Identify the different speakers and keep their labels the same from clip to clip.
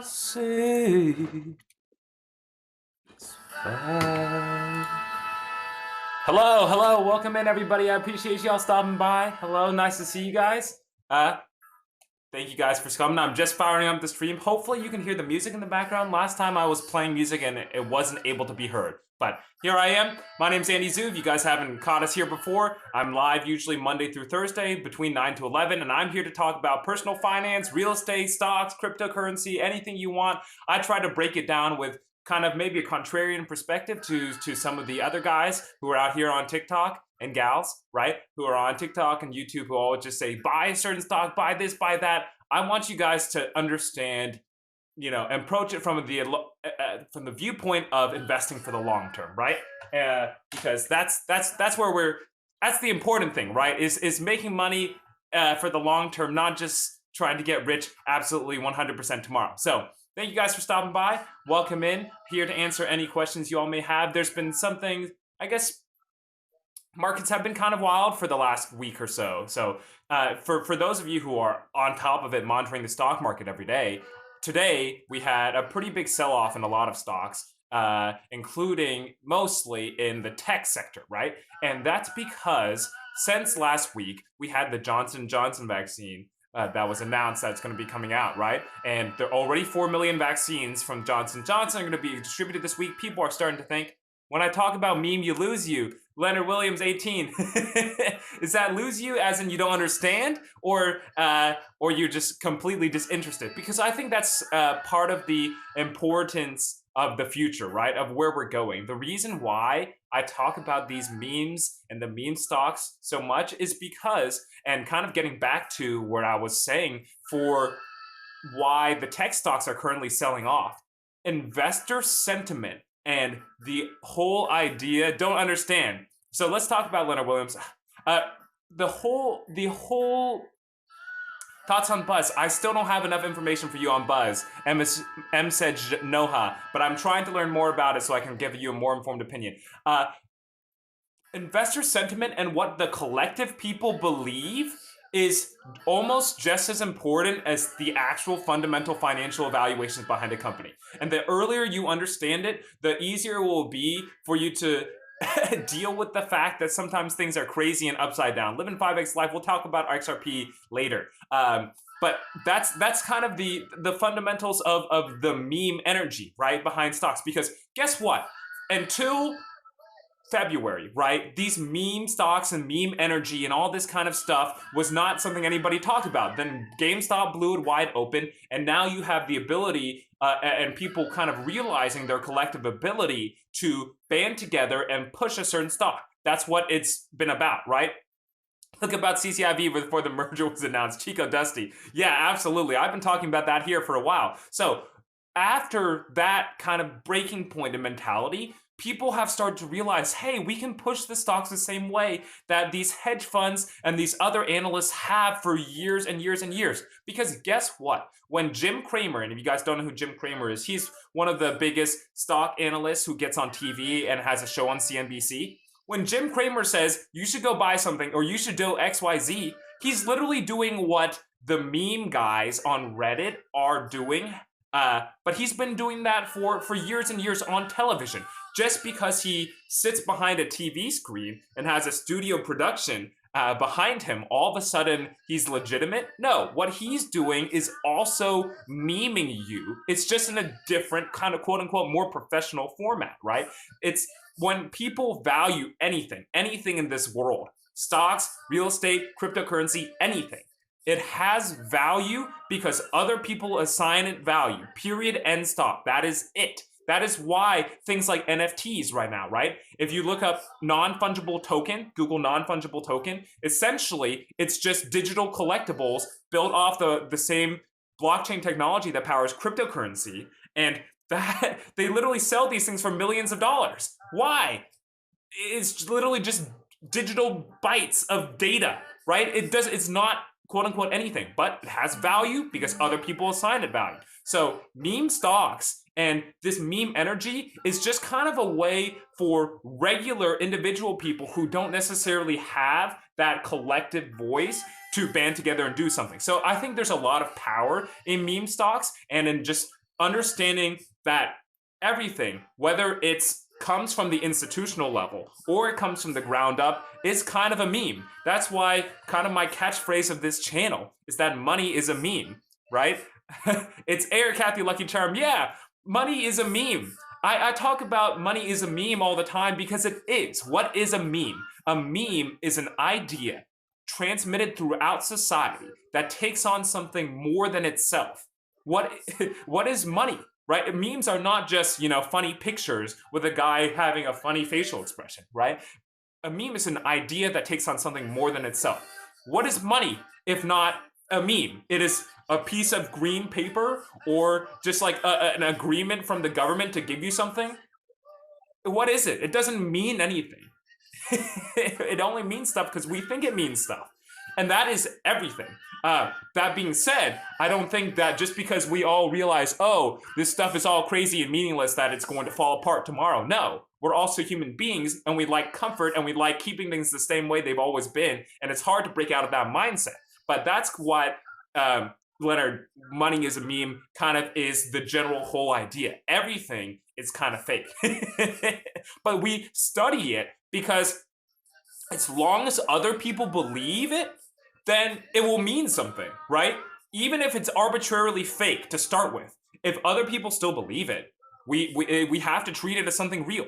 Speaker 1: say it's fine. Hello, welcome in everybody. I appreciate y'all stopping by. Hello, nice to see you guys. Thank you guys for coming. I'm just firing up the stream. Hopefully you can hear the music in the background. Last time I was playing music and it wasn't able to be heard. But here I am. My name's Andy Zoo. If you guys haven't caught us here before, I'm live usually Monday through Thursday between 9 to 11, and I'm here to talk about personal finance, real estate, stocks, cryptocurrency, anything you want. I try to break it down with kind of maybe a contrarian perspective to some of the other guys who are out here on TikTok and gals, right? Who are on TikTok and YouTube who always just say, buy a certain stock, buy this, buy that. I want you guys to understand, you know, approach it from the viewpoint of investing for the long term, right? Because that's the important thing, right? Is making money for the long term, not just trying to get rich absolutely 100% tomorrow. So thank you guys for stopping by. Welcome in. Here to answer any questions you all may have. There's been something, I guess, markets have been kind of wild for the last week or so. So for those of you who are on top of it, monitoring the stock market every day, today we had a pretty big sell-off in a lot of stocks, including mostly in the tech sector, right? And that's because since last week, we had the Johnson & Johnson vaccine that was announced that's going to be coming out, right? And there are already 4 million vaccines from Johnson & Johnson are going to be distributed this week. People are starting to think, when I talk about meme, you lose you. Leonard Williams, 18. Is that lose you as in you don't understand? Or you're just completely disinterested? Because I think that's part of the importance of the future, right? Of where we're going. The reason why I talk about these memes and the meme stocks so much is because, and kind of getting back to where I was saying for why the tech stocks are currently selling off. Investor sentiment and the whole idea don't understand. So let's talk about Leonard Williams. The whole thoughts on Buzz. I still don't have enough information for you on Buzz. M said Noha, but I'm trying to learn more about it so I can give you a more informed opinion. Investor sentiment and what the collective people believe is almost just as important as the actual fundamental financial evaluations behind a company. And the earlier you understand it, the easier it will be for you to deal with the fact that sometimes things are crazy and upside down. Living 5X life, we'll talk about XRP later. But that's kind of the fundamentals of the meme energy, right, behind stocks. Because guess what? Until February, right? These meme stocks and meme energy and all this kind of stuff was not something anybody talked about. Then GameStop blew it wide open, and now you have the ability and people kind of realizing their collective ability to band together and push a certain stock. That's what it's been about, right? Look about CCIV before the merger was announced. Chico Dusty. Yeah, absolutely. I've been talking about that here for a while. So after that kind of breaking point in mentality, people have started to realize, hey, we can push the stocks the same way that these hedge funds and these other analysts have for years and years and years. Because guess what? When Jim Cramer, and if you guys don't know who Jim Cramer is, he's one of the biggest stock analysts who gets on TV and has a show on CNBC. When Jim Cramer says, you should go buy something or you should do XYZ, he's literally doing what the meme guys on Reddit are doing. But he's been doing that for years and years on television. Just because he sits behind a TV screen and has a studio production behind him, all of a sudden he's legitimate? No, what he's doing is also memeing you. It's just in a different kind of quote unquote more professional format, right? It's when people value anything in this world, stocks, real estate, cryptocurrency, anything. It has value because other people assign it value. Period. End stop. That is it. That is why things like NFTs right now, right? If you look up non-fungible token, Google non-fungible token, essentially it's just digital collectibles built off the same blockchain technology that powers cryptocurrency. And that they literally sell these things for millions of dollars. Why? It's literally just digital bytes of data, right? It's not quote unquote anything, but it has value because other people assign it value. So meme stocks and this meme energy is just kind of a way for regular individual people who don't necessarily have that collective voice to band together and do something. So I think there's a lot of power in meme stocks and in just understanding that everything, whether it's comes from the institutional level or it comes from the ground up, is kind of a meme. That's why kind of my catchphrase of this channel is that money is a meme, right? It's Air Kathy Lucky Charm. Yeah, money is a meme. I talk about money is a meme all the time because it is. What is a meme? A meme is an idea transmitted throughout society that takes on something more than itself. What is money? Right? Memes are not just, funny pictures with a guy having a funny facial expression, right? A meme is an idea that takes on something more than itself. What is money if not a meme? It is a piece of green paper or just like an agreement from the government to give you something. What is it? It doesn't mean anything. It only means stuff because we think it means stuff. And that is everything. That being said, I don't think that just because we all realize, oh, this stuff is all crazy and meaningless, that it's going to fall apart tomorrow. No, we're also human beings and we like comfort and we like keeping things the same way they've always been. And it's hard to break out of that mindset. But that's what Leonard, money is a meme, kind of is the general whole idea. Everything is kind of fake. But we study it because as long as other people believe it, then it will mean something, right? Even if it's arbitrarily fake to start with, if other people still believe it, we have to treat it as something real.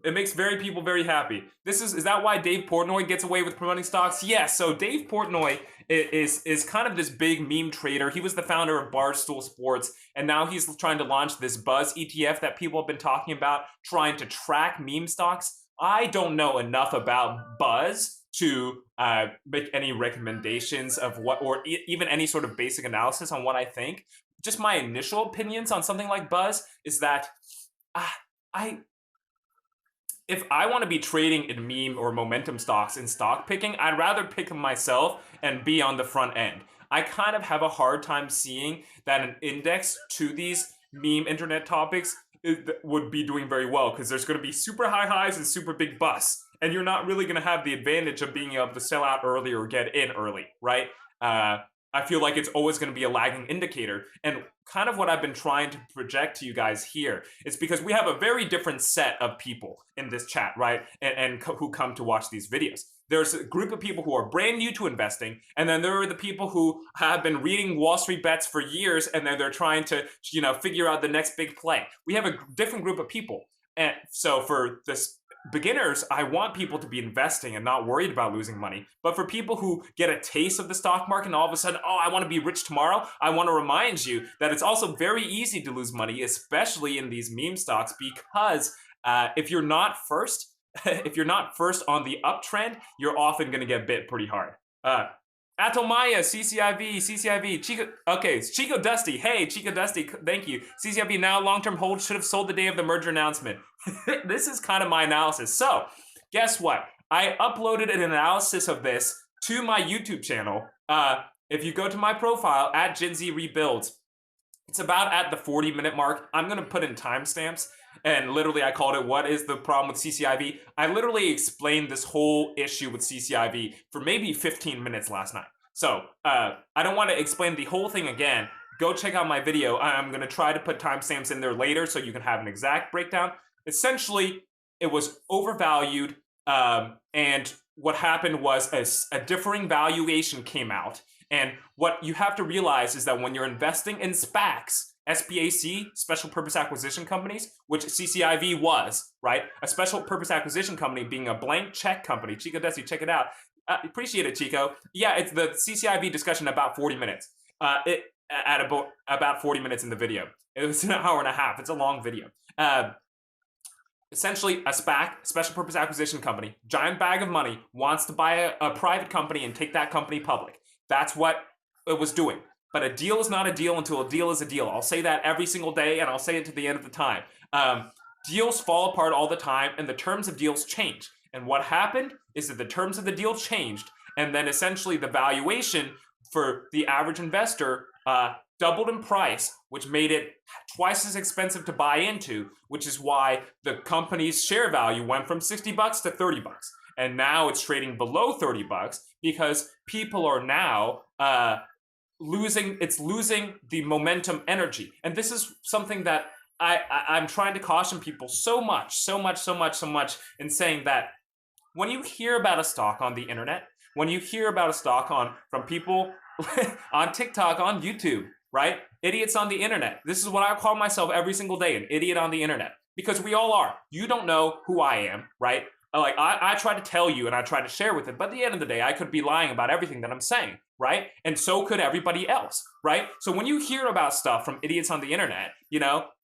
Speaker 1: It makes people very happy. Is that why Dave Portnoy gets away with promoting stocks? Yes. So Dave Portnoy is kind of this big meme trader. He was the founder of Barstool Sports, and now he's trying to launch this Buzz ETF that people have been talking about, trying to track meme stocks. I don't know enough about Buzz to make any recommendations of what, or even any sort of basic analysis on what I think. Just my initial opinions on something like Buzz is that if I want to be trading in meme or momentum stocks in stock picking, I'd rather pick them myself and be on the front end. I kind of have a hard time seeing that an index to these meme internet topics would be doing very well, because there's going to be super high highs and super big busts, and you're not really going to have the advantage of being able to sell out early or get in early, right? I feel like it's always going to be a lagging indicator. And kind of what I've been trying to project to you guys here is because we have a very different set of people in this chat, right? And who come to watch these videos. There's a group of people who are brand new to investing, and then there are the people who have been reading Wall Street Bets for years, and then they're trying to, figure out the next big play. We have a different group of people. And so for this beginners, I want people to be investing and not worried about losing money. But for people who get a taste of the stock market and all of a sudden, oh, I want to be rich tomorrow, I want to remind you that it's also very easy to lose money, especially in these meme stocks, because if you're not first on the uptrend, you're often going to get bit pretty hard. Atomaya, CCIV, Chico Dusty. Hey, Chico Dusty, thank you. CCIV now long-term hold, should have sold the day of the merger announcement. This is kind of my analysis. So, guess what? I uploaded an analysis of this to my YouTube channel. If you go to my profile, at Gen Z Rebuilds, it's about at the 40-minute mark. I'm going to put in timestamps. And literally, I called it, what is the problem with CCIV? I literally explained this whole issue with CCIV for maybe 15 minutes last night. So I don't want to explain the whole thing again. Go check out my video. I'm going to try to put timestamps in there later so you can have an exact breakdown. Essentially, it was overvalued. And what happened was a differing valuation came out. And what you have to realize is that when you're investing in SPACs, SPAC, Special Purpose Acquisition Companies, which CCIV was, right? A Special Purpose Acquisition Company being a blank check company. Chico Desi, check it out. Appreciate it, Chico. Yeah, it's the CCIV discussion about 40 minutes. About 40 minutes in the video. It was an hour and a half. It's a long video. Essentially, a SPAC, Special Purpose Acquisition Company, giant bag of money, wants to buy a private company and take that company public. That's what it was doing. But a deal is not a deal until a deal is a deal. I'll say that every single day, and I'll say it to the end of the time. Deals fall apart all the time, and the terms of deals change. And what happened is that the terms of the deal changed, and then essentially the valuation for the average investor doubled in price, which made it twice as expensive to buy into, which is why the company's share value went from $60 to $30. And now it's trading below $30 because people are now losing the momentum energy. And this is something that I'm trying to caution people so much in saying that when you hear about a stock on the internet, when you hear about a stock from people on TikTok, on YouTube, right? Idiots on the internet. This is what I call myself every single day, an idiot on the internet. Because we all are. You don't know who I am, right? Like, I try to tell you and I try to share with it, but at the end of the day, I could be lying about everything that I'm saying, right? And so could everybody else, right? So when you hear about stuff from idiots on the internet,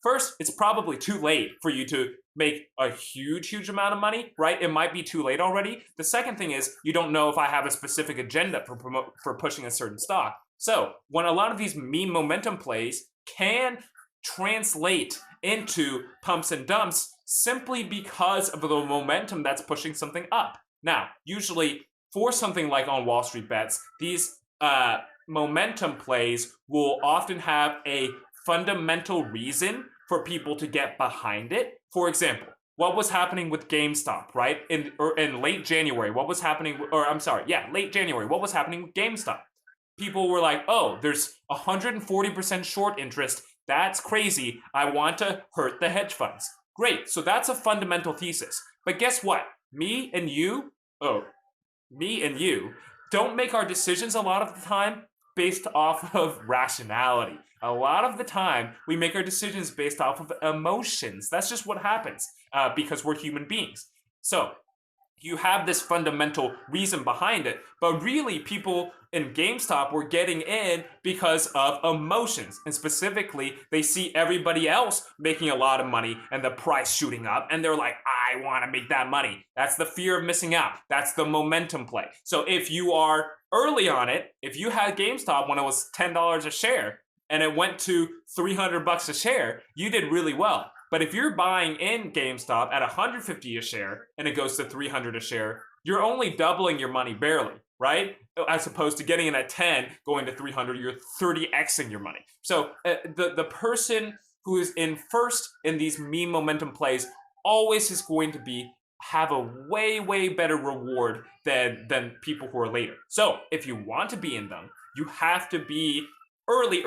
Speaker 1: first, it's probably too late for you to make a huge amount of money, right? It might be too late already. The second thing is, you don't know if I have a specific agenda for pushing a certain stock. So when a lot of these meme momentum plays can translate into pumps and dumps simply because of the momentum that's pushing something up. Now, usually for something like on Wall Street Bets, these momentum plays will often have a fundamental reason for people to get behind it. For example, what was happening with GameStop, right? In late January, late January, what was happening with GameStop? People were like, oh, there's 140% short interest. That's crazy. I want to hurt the hedge funds. Great. So that's a fundamental thesis. But guess what? Me and you don't make our decisions a lot of the time based off of rationality. A lot of the time, we make our decisions based off of emotions. That's just what happens because we're human beings. So you have this fundamental reason behind it, but really people in GameStop were getting in because of emotions. And specifically, they see everybody else making a lot of money and the price shooting up, and they're like, I want to make that money. That's the fear of missing out. That's the momentum play. So if you are early on it, if you had GameStop when it was $10 a share and it went to $300 a share, you did really well. But if you're buying in GameStop at $150 a share and it goes to $300 a share, you're only doubling your money barely, right? As opposed to getting in at 10, going to 300, you're 30xing your money. So the person who is in first in these meme momentum plays always is going to have a way better reward than people who are later. So if you want to be in them, you have to be early.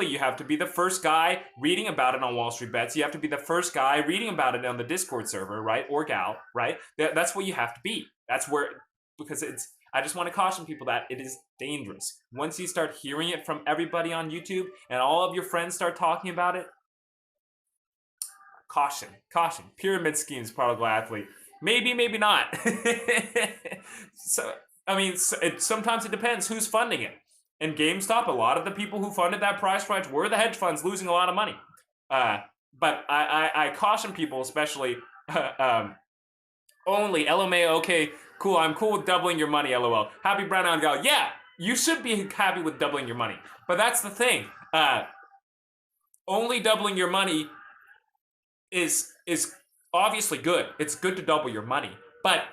Speaker 1: You have to be the first guy reading about it on Wall Street Bets. You have to be the first guy reading about it on the Discord server, right? Or gal, right? That's what you have to be. That's where, because I just want to caution people that it is dangerous. Once you start hearing it from everybody on YouTube and all of your friends start talking about it, caution. Pyramid schemes, prodigal athlete. Maybe not. So, I mean, sometimes it depends who's funding it. In GameStop, a lot of the people who funded that price crunch were the hedge funds losing a lot of money. But I caution people, especially only LMA. Okay, cool. I'm cool with doubling your money. LOL. Happy Brown on Gal. Yeah, you should be happy with doubling your money. But that's the thing. Only doubling your money is obviously good. It's good to double your money. But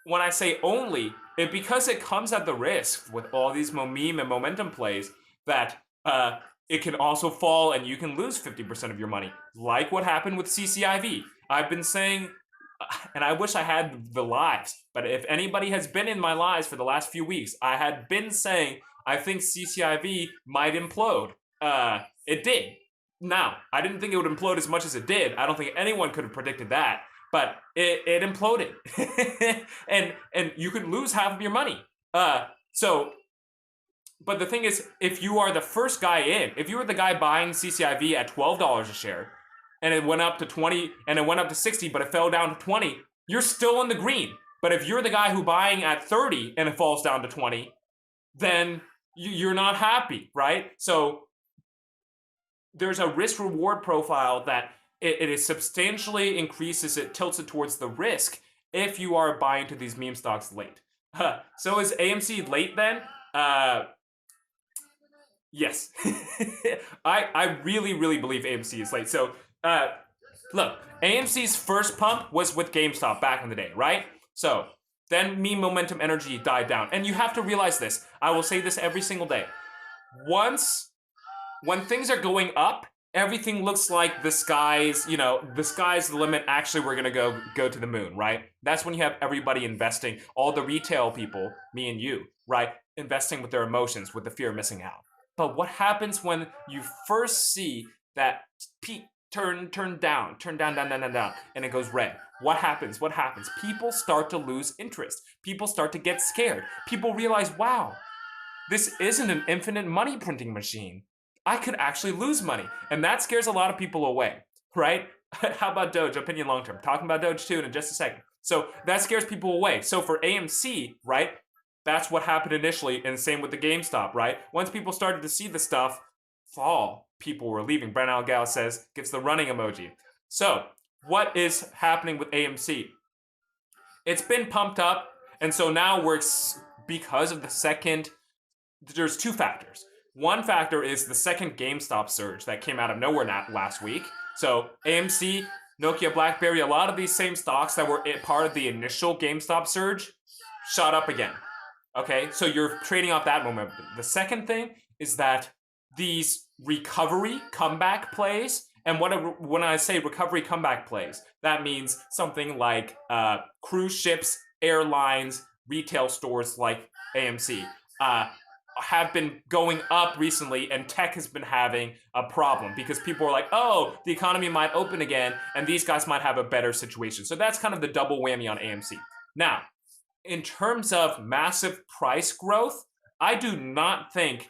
Speaker 1: when I say only, because it comes at the risk with all these meme and momentum plays that it can also fall and you can lose 50% of your money, like what happened with CCIV. I've been saying, and I wish I had the lives, but if anybody has been in my lives for the last few weeks, I had been saying I think CCIV might implode. It did. Now, I didn't think it would implode as much as it did. I don't think anyone could have predicted that. But it imploded, and you could lose half of your money. But the thing is, if you are the first guy in, if you were the guy buying CCIV at $12 a share, and it went up to 20, and it went up to 60, but it fell down to 20, you're still in the green. But if you're the guy who buying at 30 and it falls down to 20, then you're not happy, right? So there's a risk-reward profile that it is substantially increases, it tilts it towards the risk if you are buying to these meme stocks late. So is AMC late then? Yes. I really believe AMC is late. So look, AMC's first pump was with GameStop back in the day, right? So then meme momentum energy died down. And you have to realize this. I will say this every single day. When things are going up, everything looks like the sky's the limit. Actually, we're gonna go to the moon, right? That's when you have everybody investing, all the retail people, me and you, right? Investing with their emotions, with the fear of missing out. But what happens when you first see that peak turn down, and it goes red? What happens? What happens? People start to lose interest. People start to get scared. People realize, wow, this isn't an infinite money printing machine. I could actually lose money. And that scares a lot of people away, right? How about Doge, opinion long term? Talking about Doge too in just a second. So that scares people away. So for AMC, right? That's what happened initially, and same with the GameStop, right? Once people started to see the stuff fall, people were leaving. Brent Algal says, gives the running emoji. So what is happening with AMC? It's been pumped up, and so now because of the second, there's two factors. One factor is the second GameStop surge that came out of nowhere last week. So AMC, Nokia, BlackBerry, a lot of these same stocks that were part of the initial GameStop surge shot up again. Okay, so you're trading off that momentum. The second thing is that these recovery comeback plays, and when I say recovery comeback plays, that means something like cruise ships, airlines, retail stores like AMC have been going up recently, and tech has been having a problem because people are like, oh, the economy might open again, and these guys might have a better situation. So that's kind of the double whammy on AMC. Now, in terms of massive price growth, I do not think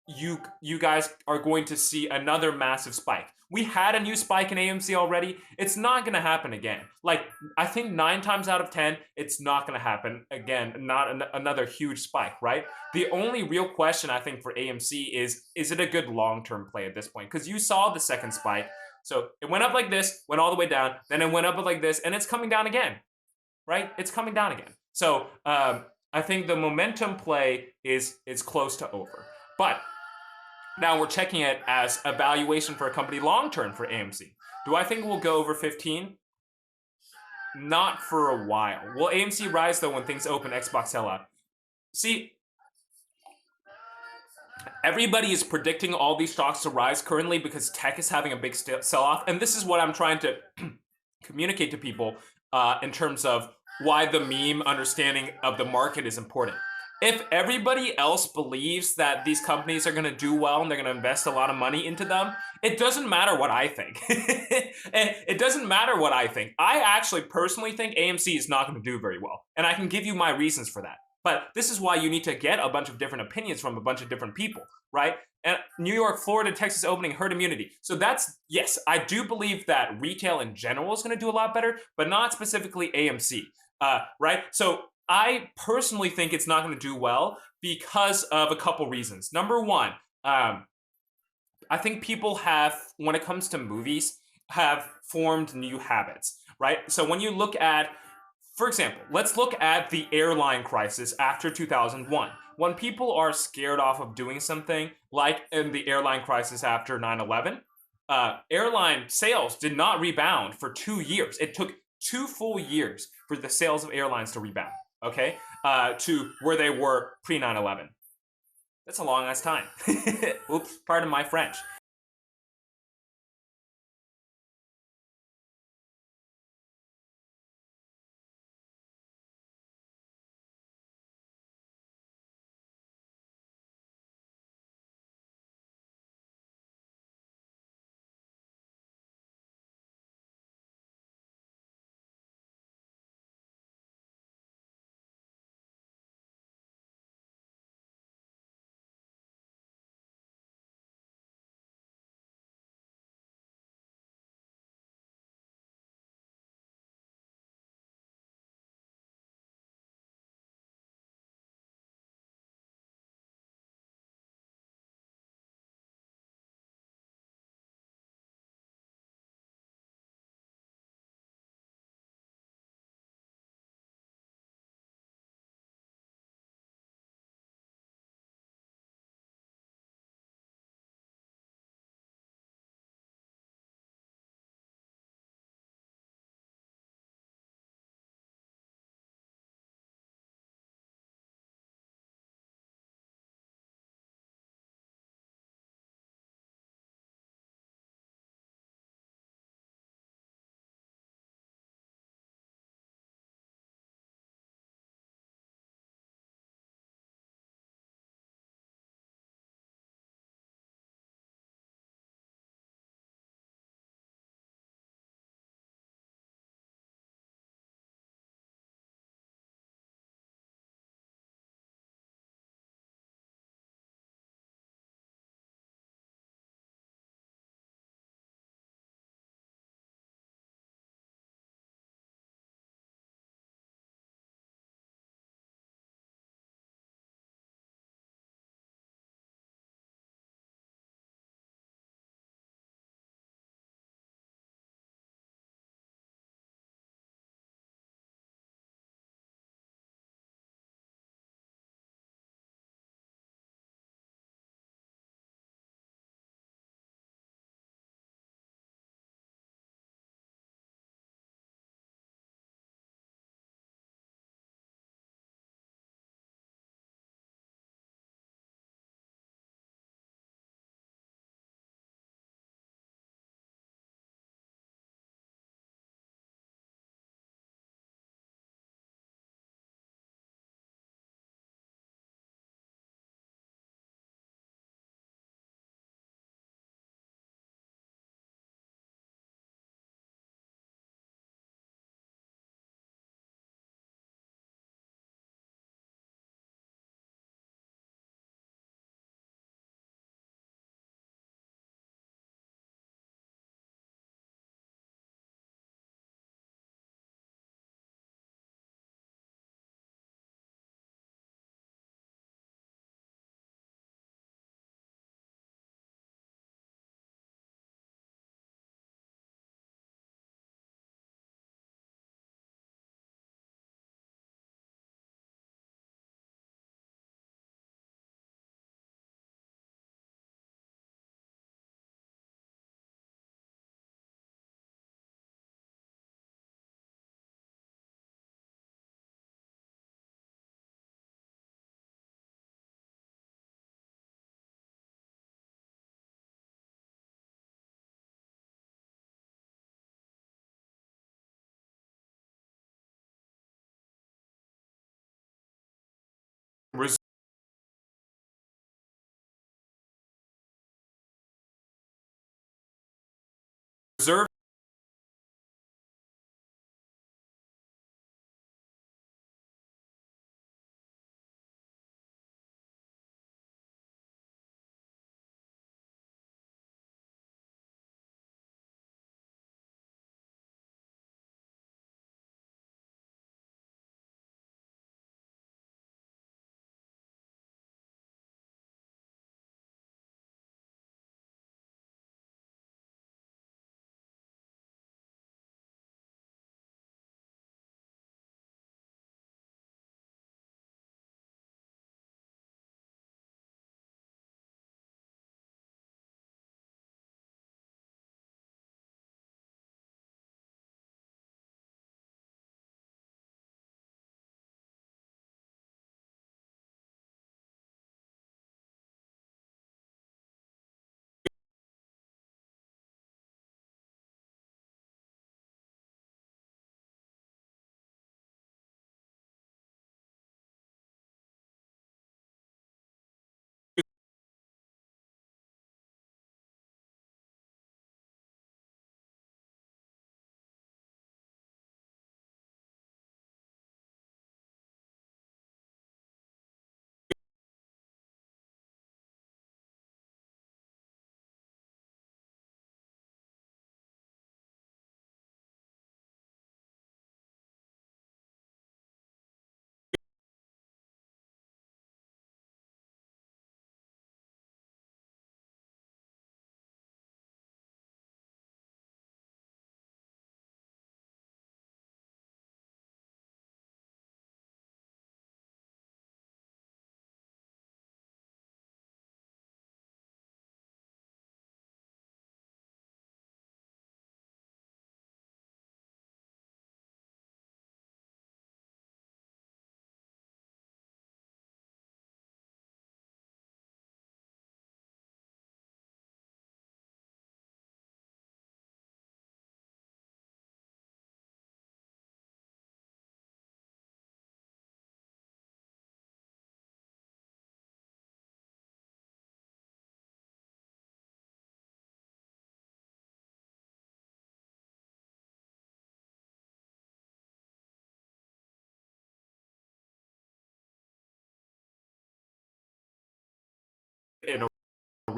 Speaker 1: you guys are going to see another massive spike. We had a new spike in AMC already. It's not going to happen again. Like, I think 9 times out of 10, it's not going to happen again. Not another huge spike, right? The only real question I think for AMC is it a good long-term play at this point? Because you saw the second spike. So it went up like this, went all the way down, then it went up like this, and it's coming down again, right? It's coming down again. So I think the momentum play is close to over. But now we're checking it as a valuation for a company long-term for AMC. Do I think we'll go over 15? Not for a while. Will AMC rise, though, when things open, Xbox sell out? See, everybody is predicting all these stocks to rise currently because tech is having a big sell-off. And this is what I'm trying to communicate to people in terms of why the meme understanding of the market is important. If everybody else believes that these companies are going to do well and they're going to invest a lot of money into them, it doesn't matter what I think. It doesn't matter what I think. I actually personally think AMC is not going to do very well. And I can give you my reasons for that. But this is why you need to get a bunch of different opinions from a bunch of different people, right? And New York, Florida, Texas opening, herd immunity. So that's, yes, I do believe that retail in general is going to do a lot better, but not specifically AMC, right? So I personally think it's not going to do well because of a couple reasons. Number one, I think people have, when it comes to movies, have formed new habits, right? So when you look at, for example, let's look at the airline crisis after 2001. When people are scared off of doing something, like in the airline crisis after 9/11, airline sales did not rebound for 2 years. It took 2 full years for the sales of airlines to rebound, okay, to where they were pre 9/11. That's a long ass time. Oops, pardon my French.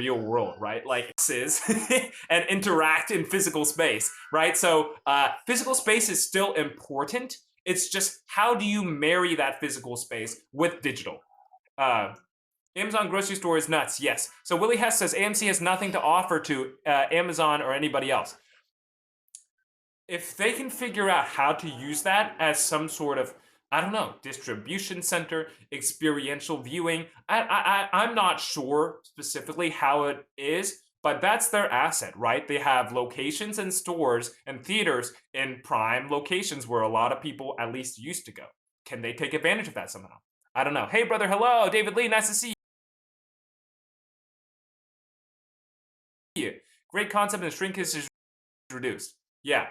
Speaker 1: real world, right? Like and interact in physical space, right? So physical space is still important. It's just how do you marry that physical space with digital? Amazon grocery store is nuts. Yes. So Willie Hess says AMC has nothing to offer to Amazon or anybody else. If they can figure out how to use that as some sort of, I don't know, distribution center, experiential viewing, I'm not sure specifically how it is, but that's their asset, right? They have locations and stores and theaters in prime locations where a lot of people at least used to go. Can they take advantage of that somehow? I don't know. Hey, brother, hello. David Lee, nice to see you. Great concept and shrinkage is reduced. Yeah.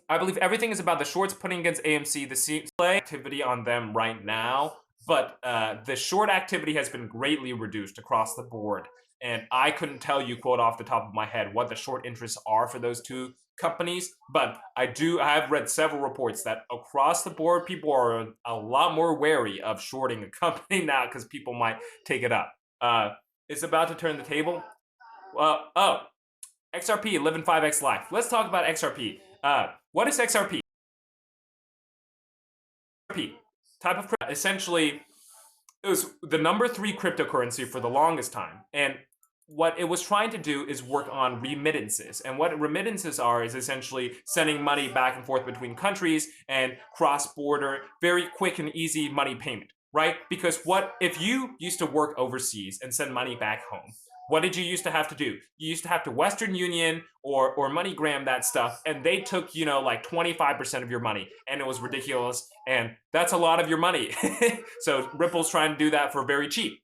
Speaker 1: I believe everything is about the shorts putting against AMC. The play activity on them right now, but the short activity has been greatly reduced across the board. And I couldn't tell you, quote, off the top of my head, what the short interests are for those two companies. But I have read several reports that across the board, people are a lot more wary of shorting a company now because people might take it up. It's about to turn the table. XRP, live in 5x life. Let's talk about XRP. What is XRP? Type of crypto. Essentially, it was the number 3 cryptocurrency for the longest time. And what it was trying to do is work on remittances. And what remittances are is essentially sending money back and forth between countries and cross-border, very quick and easy money payment, right? Because what if you used to work overseas and send money back home? What did you used to have to do? You used to have to Western Union or MoneyGram that stuff, and they took, like 25% of your money, and it was ridiculous, and that's a lot of your money. So Ripple's trying to do that for very cheap.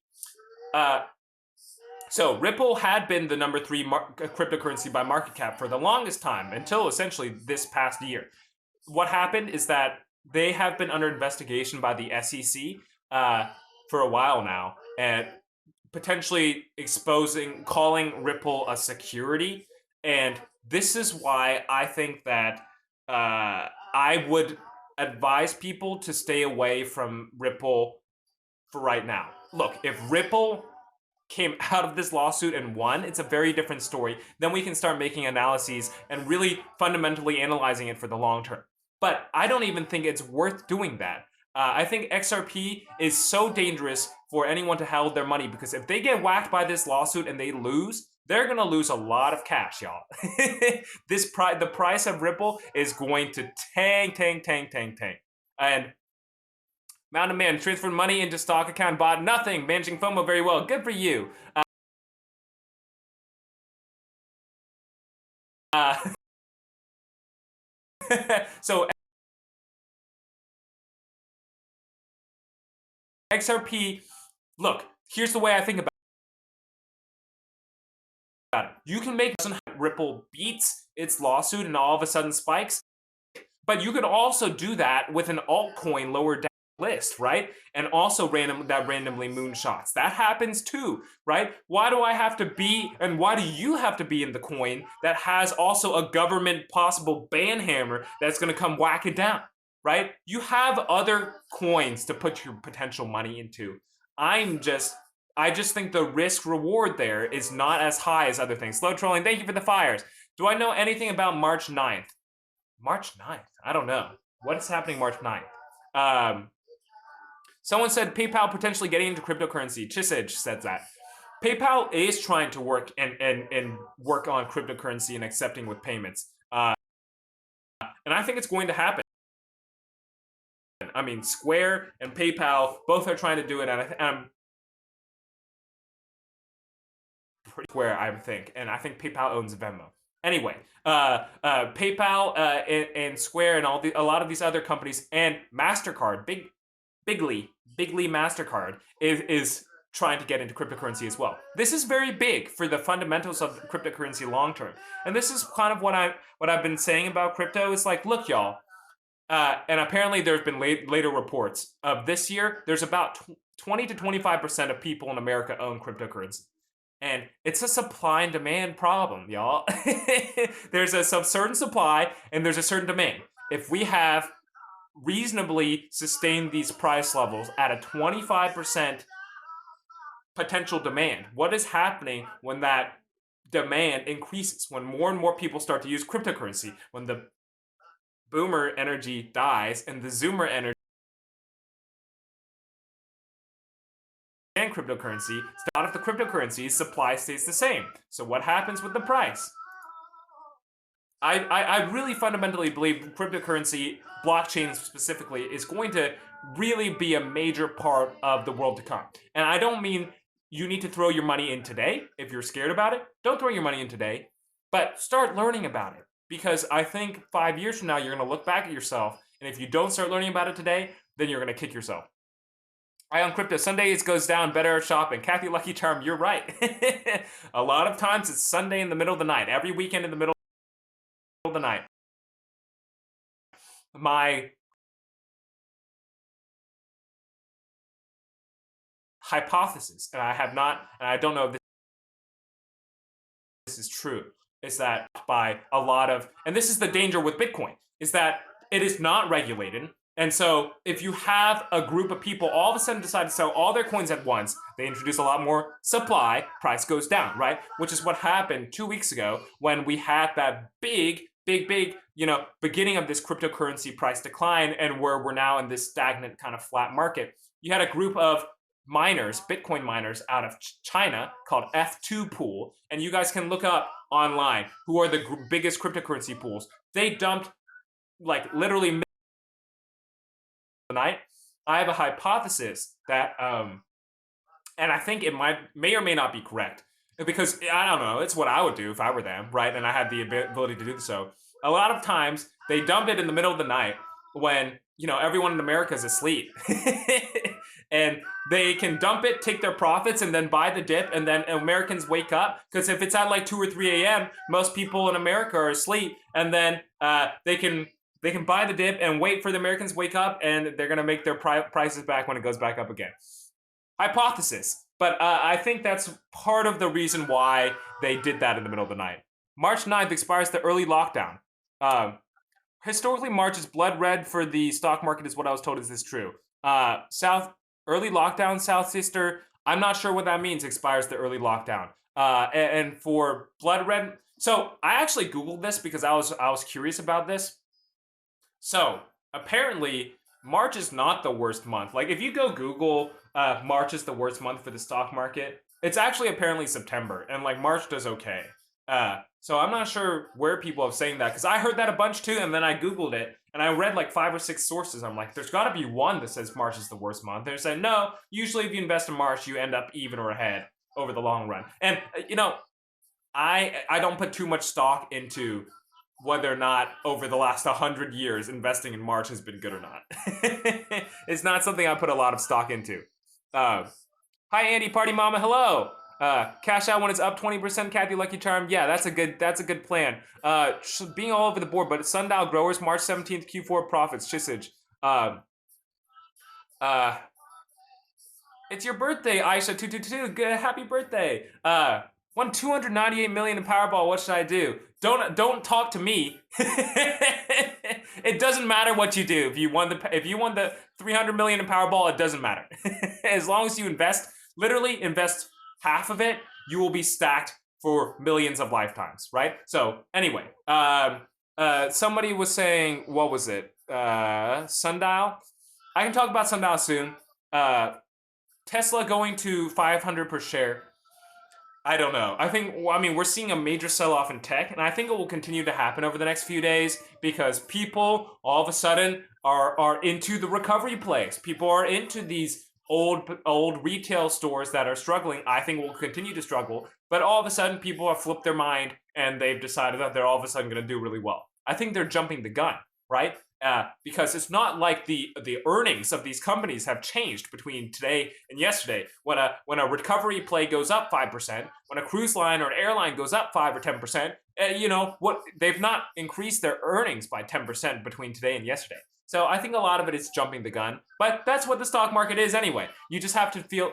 Speaker 1: So Ripple had been the number 3 cryptocurrency by market cap for the longest time, until essentially this past year. What happened is that they have been under investigation by the SEC for a while now, and potentially calling Ripple a security. And this is why I think that I would advise people to stay away from Ripple for right now. Look, if Ripple came out of this lawsuit and won, it's a very different story. Then we can start making analyses and really fundamentally analyzing it for the long term. But I don't even think it's worth doing that. I think XRP is so dangerous for anyone to hold their money, because if they get whacked by this lawsuit and they lose, they're going to lose a lot of cash, y'all. The price of Ripple is going to tank. And Mountain Man transferred money into stock account, bought nothing, managing FOMO very well. Good for you. So XRP, look, here's the way I think about it. You can make Ripple beats its lawsuit and all of a sudden spikes, but you could also do that with an altcoin lower down list, right? And also randomly moonshots. That happens too, right? Why do I have to be, and why do you have to be in the coin that has also a government possible ban hammer that's going to come whack it down, right? You have other coins to put your potential money into. I just think the risk reward there is not as high as other things. Slow trolling, thank you for the fires. Do I know anything about March 9th? March 9th? I don't know. What is happening March 9th? Someone said PayPal potentially getting into cryptocurrency. Chisage said that. PayPal is trying to work and work on cryptocurrency and accepting with payments. And I think it's going to happen. I mean, Square and PayPal both are trying to do it, and I'm pretty Square, I think. And I think PayPal owns Venmo. Anyway, PayPal and Square and a lot of these other companies, and MasterCard, Bigly MasterCard is trying to get into cryptocurrency as well. This is very big for the fundamentals of cryptocurrency long term. And this is kind of what I've been saying about crypto. Is like, look, y'all, and apparently there's been later reports of this year, there's about 20 to 25% of people in America own cryptocurrency. And it's a supply and demand problem, y'all. There's a certain supply and there's a certain demand. If we have reasonably sustain these price levels at a 25% potential demand? What is happening when that demand increases, when more and more people start to use cryptocurrency, when the boomer energy dies and the zoomer energy and cryptocurrency, not if the cryptocurrency's supply stays the same. So what happens with the price? I really fundamentally believe cryptocurrency, blockchain specifically, is going to really be a major part of the world to come. And I don't mean you need to throw your money in today. If you're scared about it, don't throw your money in today, but start learning about it. Because I think 5 years from now, you're going to look back at yourself, and if you don't start learning about it today, then you're going to kick yourself. I on crypto, Sundays goes down, better shopping. Kathy Lucky Charm, you're right. A lot of times it's Sunday in the middle of the night. Every weekend in the middle of the night. My hypothesis, and I don't know if this is true, is that by a lot of, and this is the danger with Bitcoin, is that it is not regulated. And so if you have a group of people all of a sudden decide to sell all their coins at once, they introduce a lot more supply, price goes down, right? Which is what happened 2 weeks ago when we had that big, beginning of this cryptocurrency price decline, and where we're now in this stagnant kind of flat market. You had a group of miners, Bitcoin miners out of China called F2 pool, and you guys can look up online who are the biggest cryptocurrency pools. They dumped like literally night. I have a hypothesis that, and I think it may or may not be correct, because I don't know, it's what I would do if I were them, right? And I had the ability to do so. A lot of times they dump it in the middle of the night when, everyone in America is asleep. And they can dump it, take their profits, and then buy the dip, and then Americans wake up, because if it's at like 2 or 3 a.m., most people in America are asleep, and then they can buy the dip and wait for the Americans wake up, and they're going to make their prices back when it goes back up again. Hypothesis. But I think that's part of the reason why they did that in the middle of the night. March 9th expires the early lockdown. Historically, March is blood red for the stock market is what I was told. Is this true? Early lockdown, South Sister, I'm not sure what that means, expires the early lockdown. And for blood red, so I actually Googled this because I was curious about this. So apparently March is not the worst month. Like if you go Google March is the worst month for the stock market, it's actually apparently September, and like March does okay. So I'm not sure where people are saying that, because I heard that a bunch too, and then I Googled it, and I read like 5 or 6 sources. I'm like, there's got to be one that says March is the worst month. They're saying, no, usually if you invest in March, you end up even or ahead over the long run. And, I don't put too much stock into whether or not over the last 100 years investing in March has been good or not. It's not something I put a lot of stock into. Hi, Andy, Party Mama, hello. Cash out when it's up 20%, Kathy Lucky Charm. Yeah, that's a good plan. Being all over the board, but Sundial Growers, March 17th, Q4 profits, Chisage. It's your birthday, Aisha222. Good, happy birthday. Won 298 million in Powerball. What should I do? Don't talk to me. It doesn't matter what you do. If you won the 300 million in Powerball, it doesn't matter. As long as you invest half of it, you will be stacked for millions of lifetimes, right? So anyway, somebody was saying, what was it? Sundial. I can talk about Sundial soon. Tesla going to 500 per share. I don't know. We're seeing a major sell-off in tech, and I think it will continue to happen over the next few days because people all of a sudden are into the recovery plays. People are into these old retail stores that are struggling. I think will continue to struggle, but all of a sudden people have flipped their mind and they've decided that they're all of a sudden going to do really well. I think they're jumping the gun, right? Because it's not like the earnings of these companies have changed between today and yesterday. When a recovery play goes up 5%, when a cruise line or an airline goes up 5 or 10%, they've not increased their earnings by 10% between today and yesterday. So I think a lot of it is jumping the gun, but that's what the stock market is anyway. You just have to feel,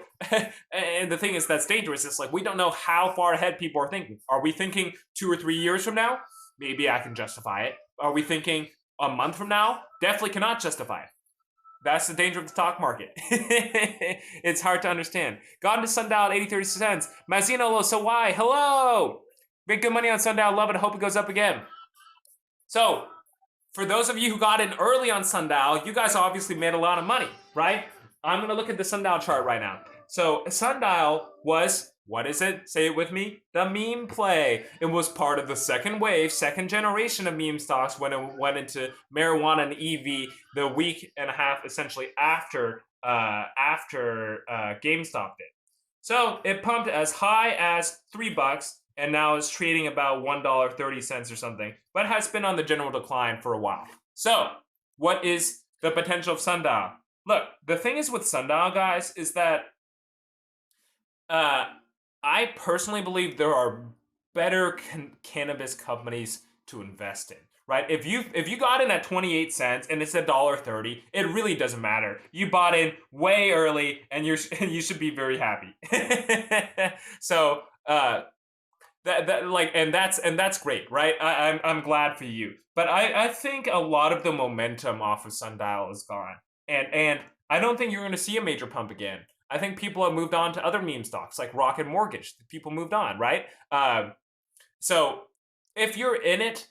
Speaker 1: and the thing is that's dangerous. It's like we don't know how far ahead people are thinking. Are we thinking 2 or 3 years from now? Maybe I can justify it. Are we thinking a month from now, definitely cannot justify it. That's the danger of the stock market. It's hard to understand. Got into Sundial at 80.30 cents. Mazzino, so why? Hello! Make good money on Sundial. Love it. I hope it goes up again. So, for those of you who got in early on Sundial, you guys obviously made a lot of money, right? I'm going to look at the Sundial chart right now. So, Sundial was, what is it? Say it with me. The meme play. It was part of the second wave, second generation of meme stocks when it went into marijuana and EV the week and a half essentially after GameStop did. So, it pumped as high as $3 and now is trading about $1.30 or something, but has been on the general decline for a while. So, what is the potential of Sundial? Look, the thing is with Sundial, guys, is that I personally believe there are better cannabis companies to invest in. Right? If you got in at 28 cents and it's $1.30, it really doesn't matter. You bought in way early, and you should be very happy. So that's great, right? I'm glad for you. But I think a lot of the momentum off of Sundial is gone, and I don't think you're going to see a major pump again. I think people have moved on to other meme stocks like Rocket Mortgage. People moved on, right? So if you're in it,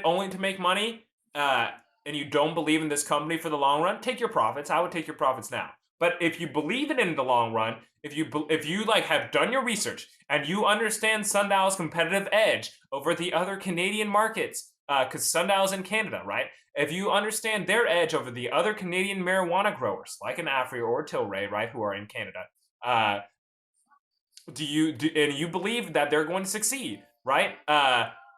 Speaker 1: only to make money, and you don't believe in this company for the long run, take your profits. I would take your profits now. But if you believe in it in the long run, if you like have done your research and you understand Sundial's competitive edge over the other Canadian markets, because Sundial's in Canada, right? If you understand their edge over the other Canadian marijuana growers, like an Afri or Tilray, right, who are in Canada, and you believe that they're going to succeed, right?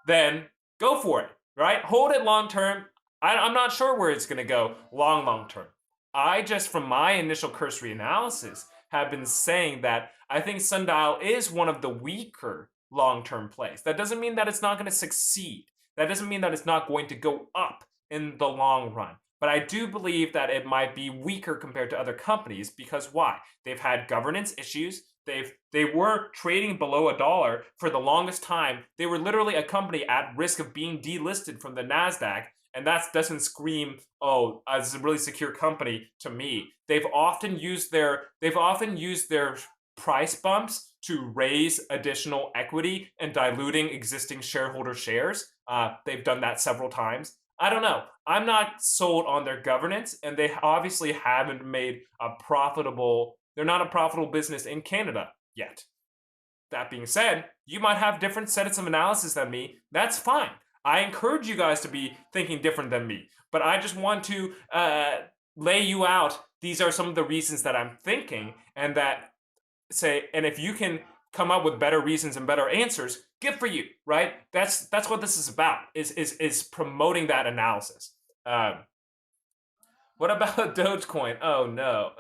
Speaker 1: Then go for it, right? Hold it long term. I'm not sure where it's going to go long term. I just, from my initial cursory analysis, have been saying that I think Sundial is one of the weaker long-term plays. That doesn't mean that it's not going to succeed. That doesn't mean that it's not going to go up in the long run. But I do believe that it might be weaker compared to other companies because why? They've had governance issues. They were trading below $1 for the longest time. They were literally a company at risk of being delisted from the NASDAQ. And that doesn't scream, oh, this is a really secure company to me. They've often used their price bumps to raise additional equity and diluting existing shareholder shares. They've done that several times. I don't know. I'm not sold on their governance, and they obviously haven't made they're not a profitable business in Canada yet. That being said, you might have different sets of analysis than me. That's fine. I encourage you guys to be thinking different than me, but I just want to lay you out. These are some of the reasons that I'm thinking, and if you can come up with better reasons and better answers, good for you, right? That's what this is about, is promoting that analysis. What about Dogecoin? Oh no.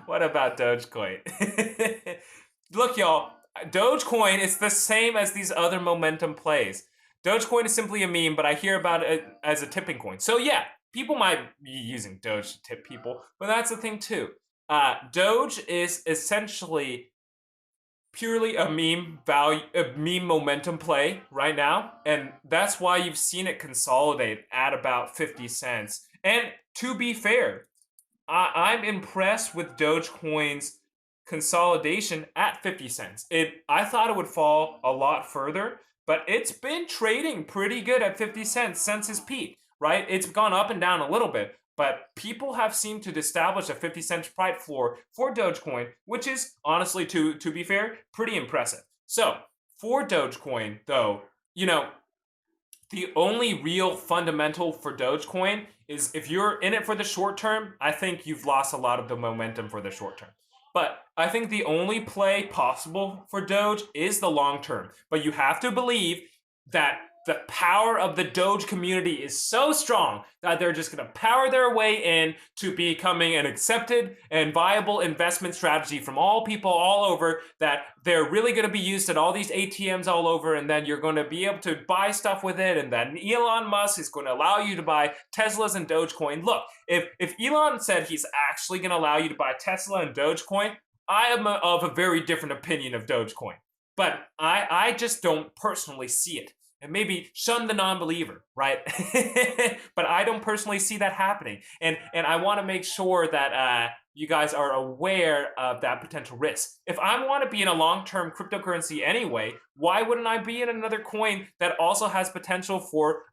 Speaker 1: What about Dogecoin? Look, y'all, Dogecoin is the same as these other momentum plays. Dogecoin is simply a meme, but I hear about it as a tipping coin. So yeah, people might be using Doge to tip people, but that's the thing too. Doge is essentially purely a meme momentum play right now, and that's why you've seen it consolidate at about 50 cents. And to be fair, I'm impressed with Dogecoin's consolidation at 50 cents. I thought it would fall a lot further, but it's been trading pretty good at 50 cents since its peak, right? It's gone up and down a little bit, but people have seemed to establish a 50 cent price floor for Dogecoin, which is honestly, to be fair, pretty impressive. So for Dogecoin, though, the only real fundamental for Dogecoin is if you're in it for the short term, I think you've lost a lot of the momentum for the short term. But I think the only play possible for Doge is the long term. But you have to believe that the power of the Doge community is so strong that they're just going to power their way in to becoming an accepted and viable investment strategy from all people all over, that they're really going to be used at all these ATMs all over, and then you're going to be able to buy stuff with it, and then Elon Musk is going to allow you to buy Teslas and Dogecoin. Look, if Elon said he's actually going to allow you to buy Tesla and Dogecoin, I am of a very different opinion of Dogecoin. But I just don't personally see it. and maybe shun the non-believer, right? But I don't personally see that happening, and I want to make sure that you guys are aware of that potential risk. If I want to be in a long-term cryptocurrency anyway, why wouldn't I be in another coin that also has potential for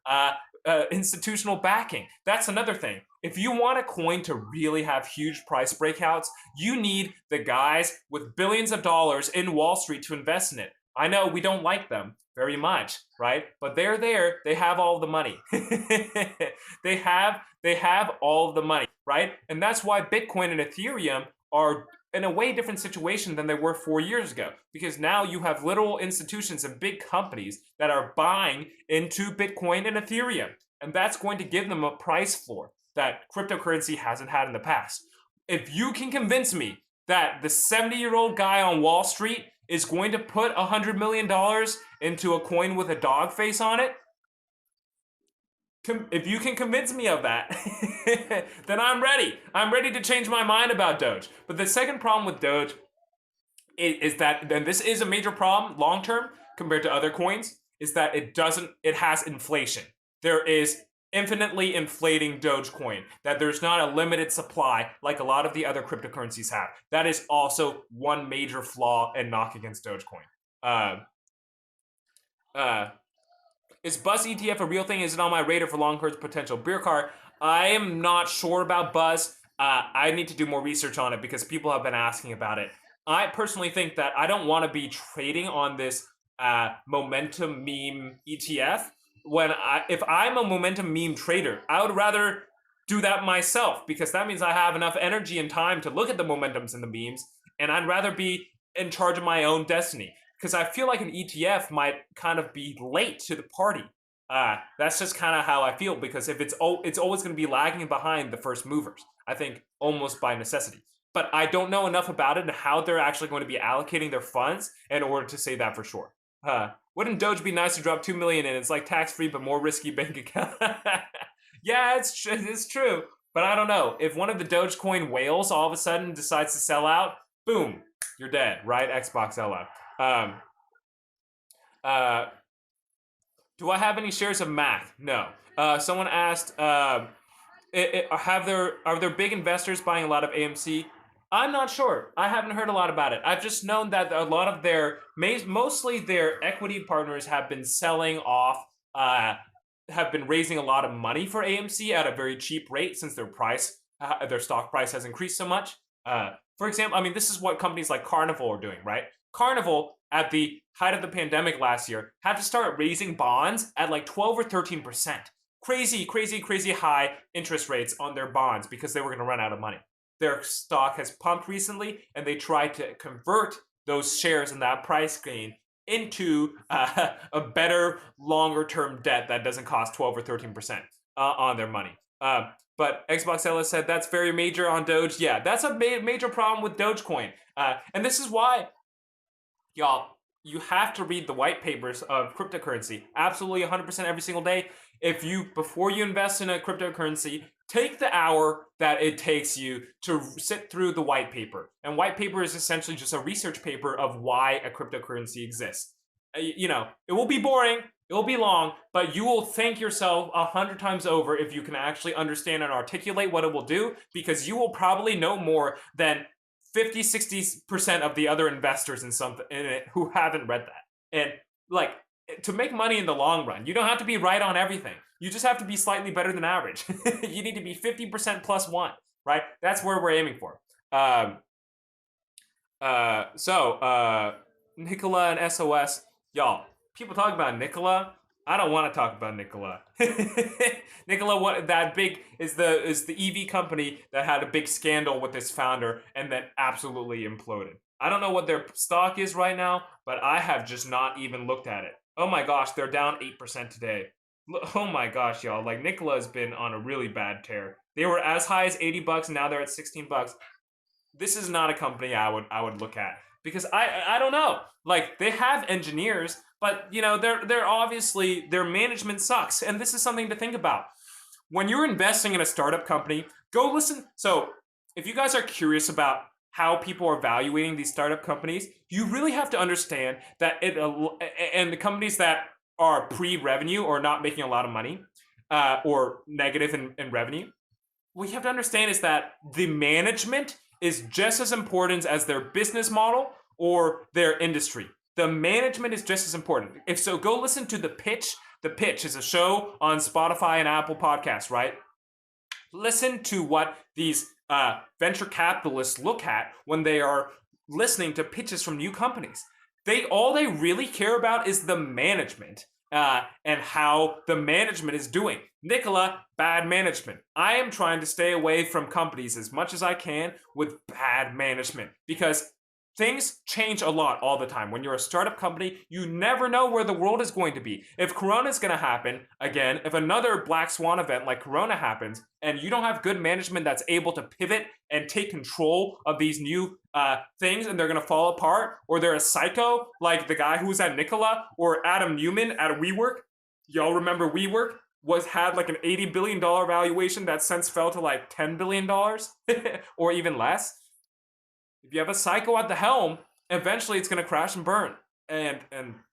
Speaker 1: institutional backing? That's another thing. If you want a coin to really have huge price breakouts, you need the guys with billions of dollars in Wall Street to invest in it. I know we don't like them very much, right? But they're there. They have all the money. they have all the money, right? And that's why Bitcoin and Ethereum are in a way different situation than they were 4 years ago, because now you have literal institutions and big companies that are buying into Bitcoin and Ethereum, and that's going to give them a price floor that cryptocurrency hasn't had in the past. If you can convince me that the 70-year-old guy on Wall Street is going to put $100 million into a coin with a dog face on it, if you can convince me of that, then I'm ready. I'm ready to change my mind about Doge. But the second problem with Doge is that, and this is a major problem long term compared to other coins, is that it has inflation. There is infinitely inflating Dogecoin, that there's not a limited supply like a lot of the other cryptocurrencies have. That is also one major flaw and knock against Dogecoin. Is Buzz ETF a real thing? Is it on my radar for long-term potential? Beer car, I am not sure about Buzz. I need to do more research on it because people have been asking about it. I personally think that I don't want to be trading on this momentum meme ETF. If I'm a momentum meme trader, I would rather do that myself, because that means I have enough energy and time to look at the momentums and the memes, and I'd rather be in charge of my own destiny. Because I feel like an ETF might kind of be late to the party. That's just kind of how I feel, because if it's always going to be lagging behind the first movers, I think, almost by necessity. But I don't know enough about it and how they're actually going to be allocating their funds in order to say that for sure. Wouldn't Doge be nice to drop 2 million in? It's like tax-free but more risky bank account. Yeah, it's true. But I don't know. If one of the Dogecoin whales all of a sudden decides to sell out, boom, you're dead, right? Xbox LF. Do I have any shares of Mac? No. Someone asked, are there big investors buying a lot of AMC? I'm not sure. I haven't heard a lot about it. I've just known that a lot of mostly their equity partners have been selling off, have been raising a lot of money for AMC at a very cheap rate since their stock price has increased so much. For example, I mean, this is what companies like Carnival are doing, right? Carnival, at the height of the pandemic last year, had to start raising bonds at like 12 or 13%. Crazy, crazy, crazy high interest rates on their bonds because they were going to run out of money. Their stock has pumped recently, and they tried to convert those shares and that price gain into a better, longer-term debt that doesn't cost 12 or 13% on their money. But Xbox Ella said that's very major on Doge. Yeah, that's a major problem with Dogecoin. And this is why, y'all, you have to read the white papers of cryptocurrency. Absolutely 100% every single day. Before you invest in a cryptocurrency, take the hour that it takes you to sit through the white paper. And white paper is essentially just a research paper of why a cryptocurrency exists. It will be boring, it will be long, but you will thank yourself 100 times over if you can actually understand and articulate what it will do, because you will probably know more than 50-60% of the other investors in it who haven't read that. And to make money in the long run, you don't have to be right on everything. You just have to be slightly better than average. You need to be 50% plus one, right? That's where we're aiming for. Nicola and SOS, y'all, people talk about Nicola. I don't want to talk about Nicola. Nicola, is the EV company that had a big scandal with its founder and then absolutely imploded. I don't know what their stock is right now, but I have just not even looked at it. Oh my gosh, they're down 8% today. Oh my gosh, y'all. Like, Nicola has been on a really bad tear. They were as high as $80, now they're at $16. This is not a company I would look at, because I don't know. Like, they have engineers, but they're obviously, their management sucks, and this is something to think about. When you're investing in a startup company, go listen. So, if you guys are curious about how people are evaluating these startup companies, you really have to understand that and the companies that are pre-revenue or not making a lot of money, or negative in revenue, what you have to understand is that the management is just as important as their business model or their industry. The management is just as important. If so, go listen to The Pitch. The Pitch is a show on Spotify and Apple Podcasts, right? Listen to what these venture capitalists look at when they are listening to pitches from new companies. All they really care about is the management and how the management is doing. Nicola, bad management. I am trying to stay away from companies as much as I can with bad management because things change a lot all the time. When you're a startup company, you never know where the world is going to be. If Corona is going to happen, again, if another black swan event like Corona happens, and you don't have good management that's able to pivot and take control of these new things and they're going to fall apart, or they're a psycho like the guy who was at Nicola or Adam Newman at WeWork. Y'all remember WeWork? Had like an $80 billion valuation that since fell to like $10 billion or even less. If you have a psycho at the helm, eventually it's going to crash and burn. And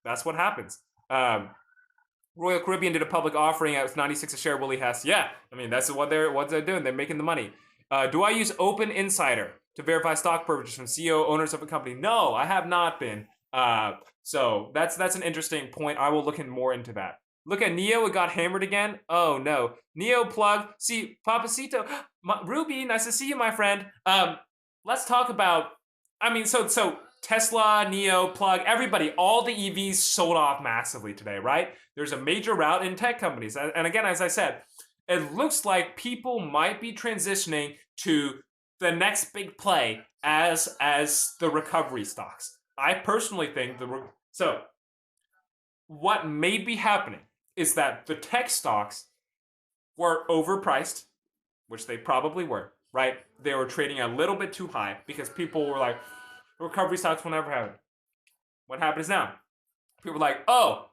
Speaker 1: that's what happens. Royal Caribbean did a public offering at 96 a share. Willie Hess. Yeah, I mean, that's what they're doing. They're making the money. Do I use Open Insider to verify stock purchases from CEO owners of a company? No, I have not been. So that's an interesting point. I will look more into that. Look at Neo, it got hammered again. Oh no. Neo plug. See, Papacito. Ruby, nice to see you, my friend. Let's talk about, so Tesla, Neo, Plug, everybody, all the EVs sold off massively today, right? There's a major rout in tech companies. And again, as I said, it looks like people might be transitioning to the next big play as the recovery stocks. I personally think so what may be happening is that the tech stocks were overpriced, which they probably were, right? They were trading a little bit too high because people were like, recovery stocks will never happen. What happens now? People are like, oh,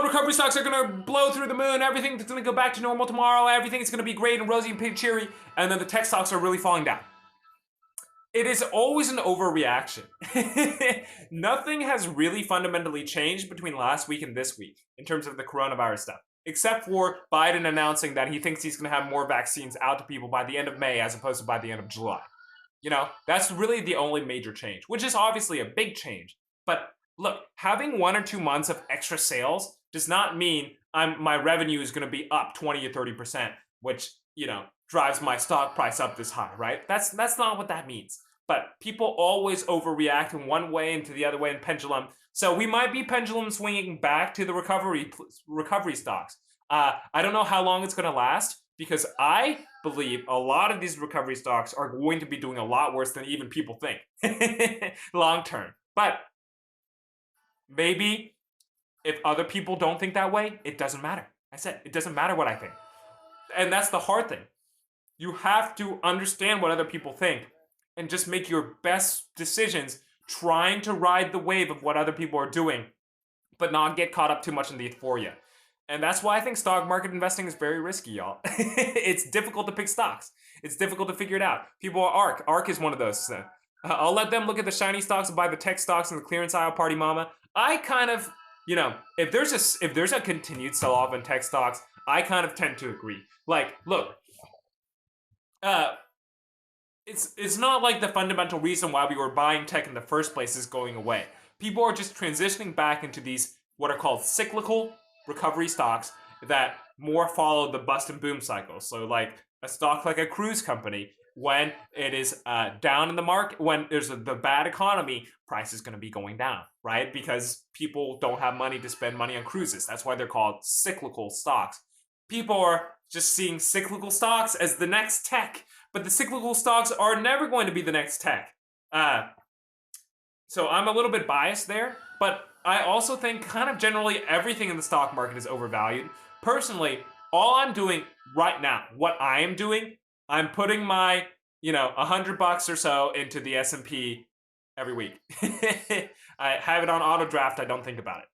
Speaker 1: recovery stocks are going to blow through the moon. Everything's going to go back to normal tomorrow. Everything is going to be great and rosy and cheery. And then the tech stocks are really falling down. It is always an overreaction. Nothing has really fundamentally changed between last week and this week in terms of the coronavirus stuff, except for Biden announcing that he thinks he's going to have more vaccines out to people by the end of May as opposed to by the end of July. You know, that's really the only major change, which is obviously a big change. But look, having 1 or 2 months of extra sales does not mean my revenue is going to be up 20 or 30%, which, you know, drives my stock price up this high, right? That's not what that means. But people always overreact in one way and to the other way in pendulum. So we might be pendulum swinging back to the recovery stocks. I don't know how long it's going to last because I believe a lot of these recovery stocks are going to be doing a lot worse than even people think long term. But maybe if other people don't think that way, it doesn't matter. I said, it doesn't matter what I think. And that's the hard thing. You have to understand what other people think and just make your best decisions trying to ride the wave of what other people are doing, but not get caught up too much in the euphoria. And that's why I think stock market investing is very risky, y'all. It's difficult to pick stocks. It's difficult to figure it out. People are ARK. ARK is one of those. I'll let them look at the shiny stocks and buy the tech stocks and the clearance aisle party mama. I kind of, you know, if there's a continued sell-off in tech stocks, I kind of tend to agree. Like, look, it's not like the fundamental reason why we were buying tech in the first place is going away. People are just transitioning back into these what are called cyclical recovery stocks that more follow the bust and boom cycle. So like a stock like a cruise company, when it is down in the market, when there's the bad economy, price is going to be going down, right? Because people don't have money to spend money on cruises. That's why they're called cyclical stocks. People are just seeing cyclical stocks as the next tech, but the cyclical stocks are never going to be the next tech. So I'm a little bit biased there, but I also think kind of generally everything in the stock market is overvalued. Personally, all I'm doing right now, what I am doing, I'm putting my, $100 or so into the S&P every week. I have it on auto draft. I don't think about it.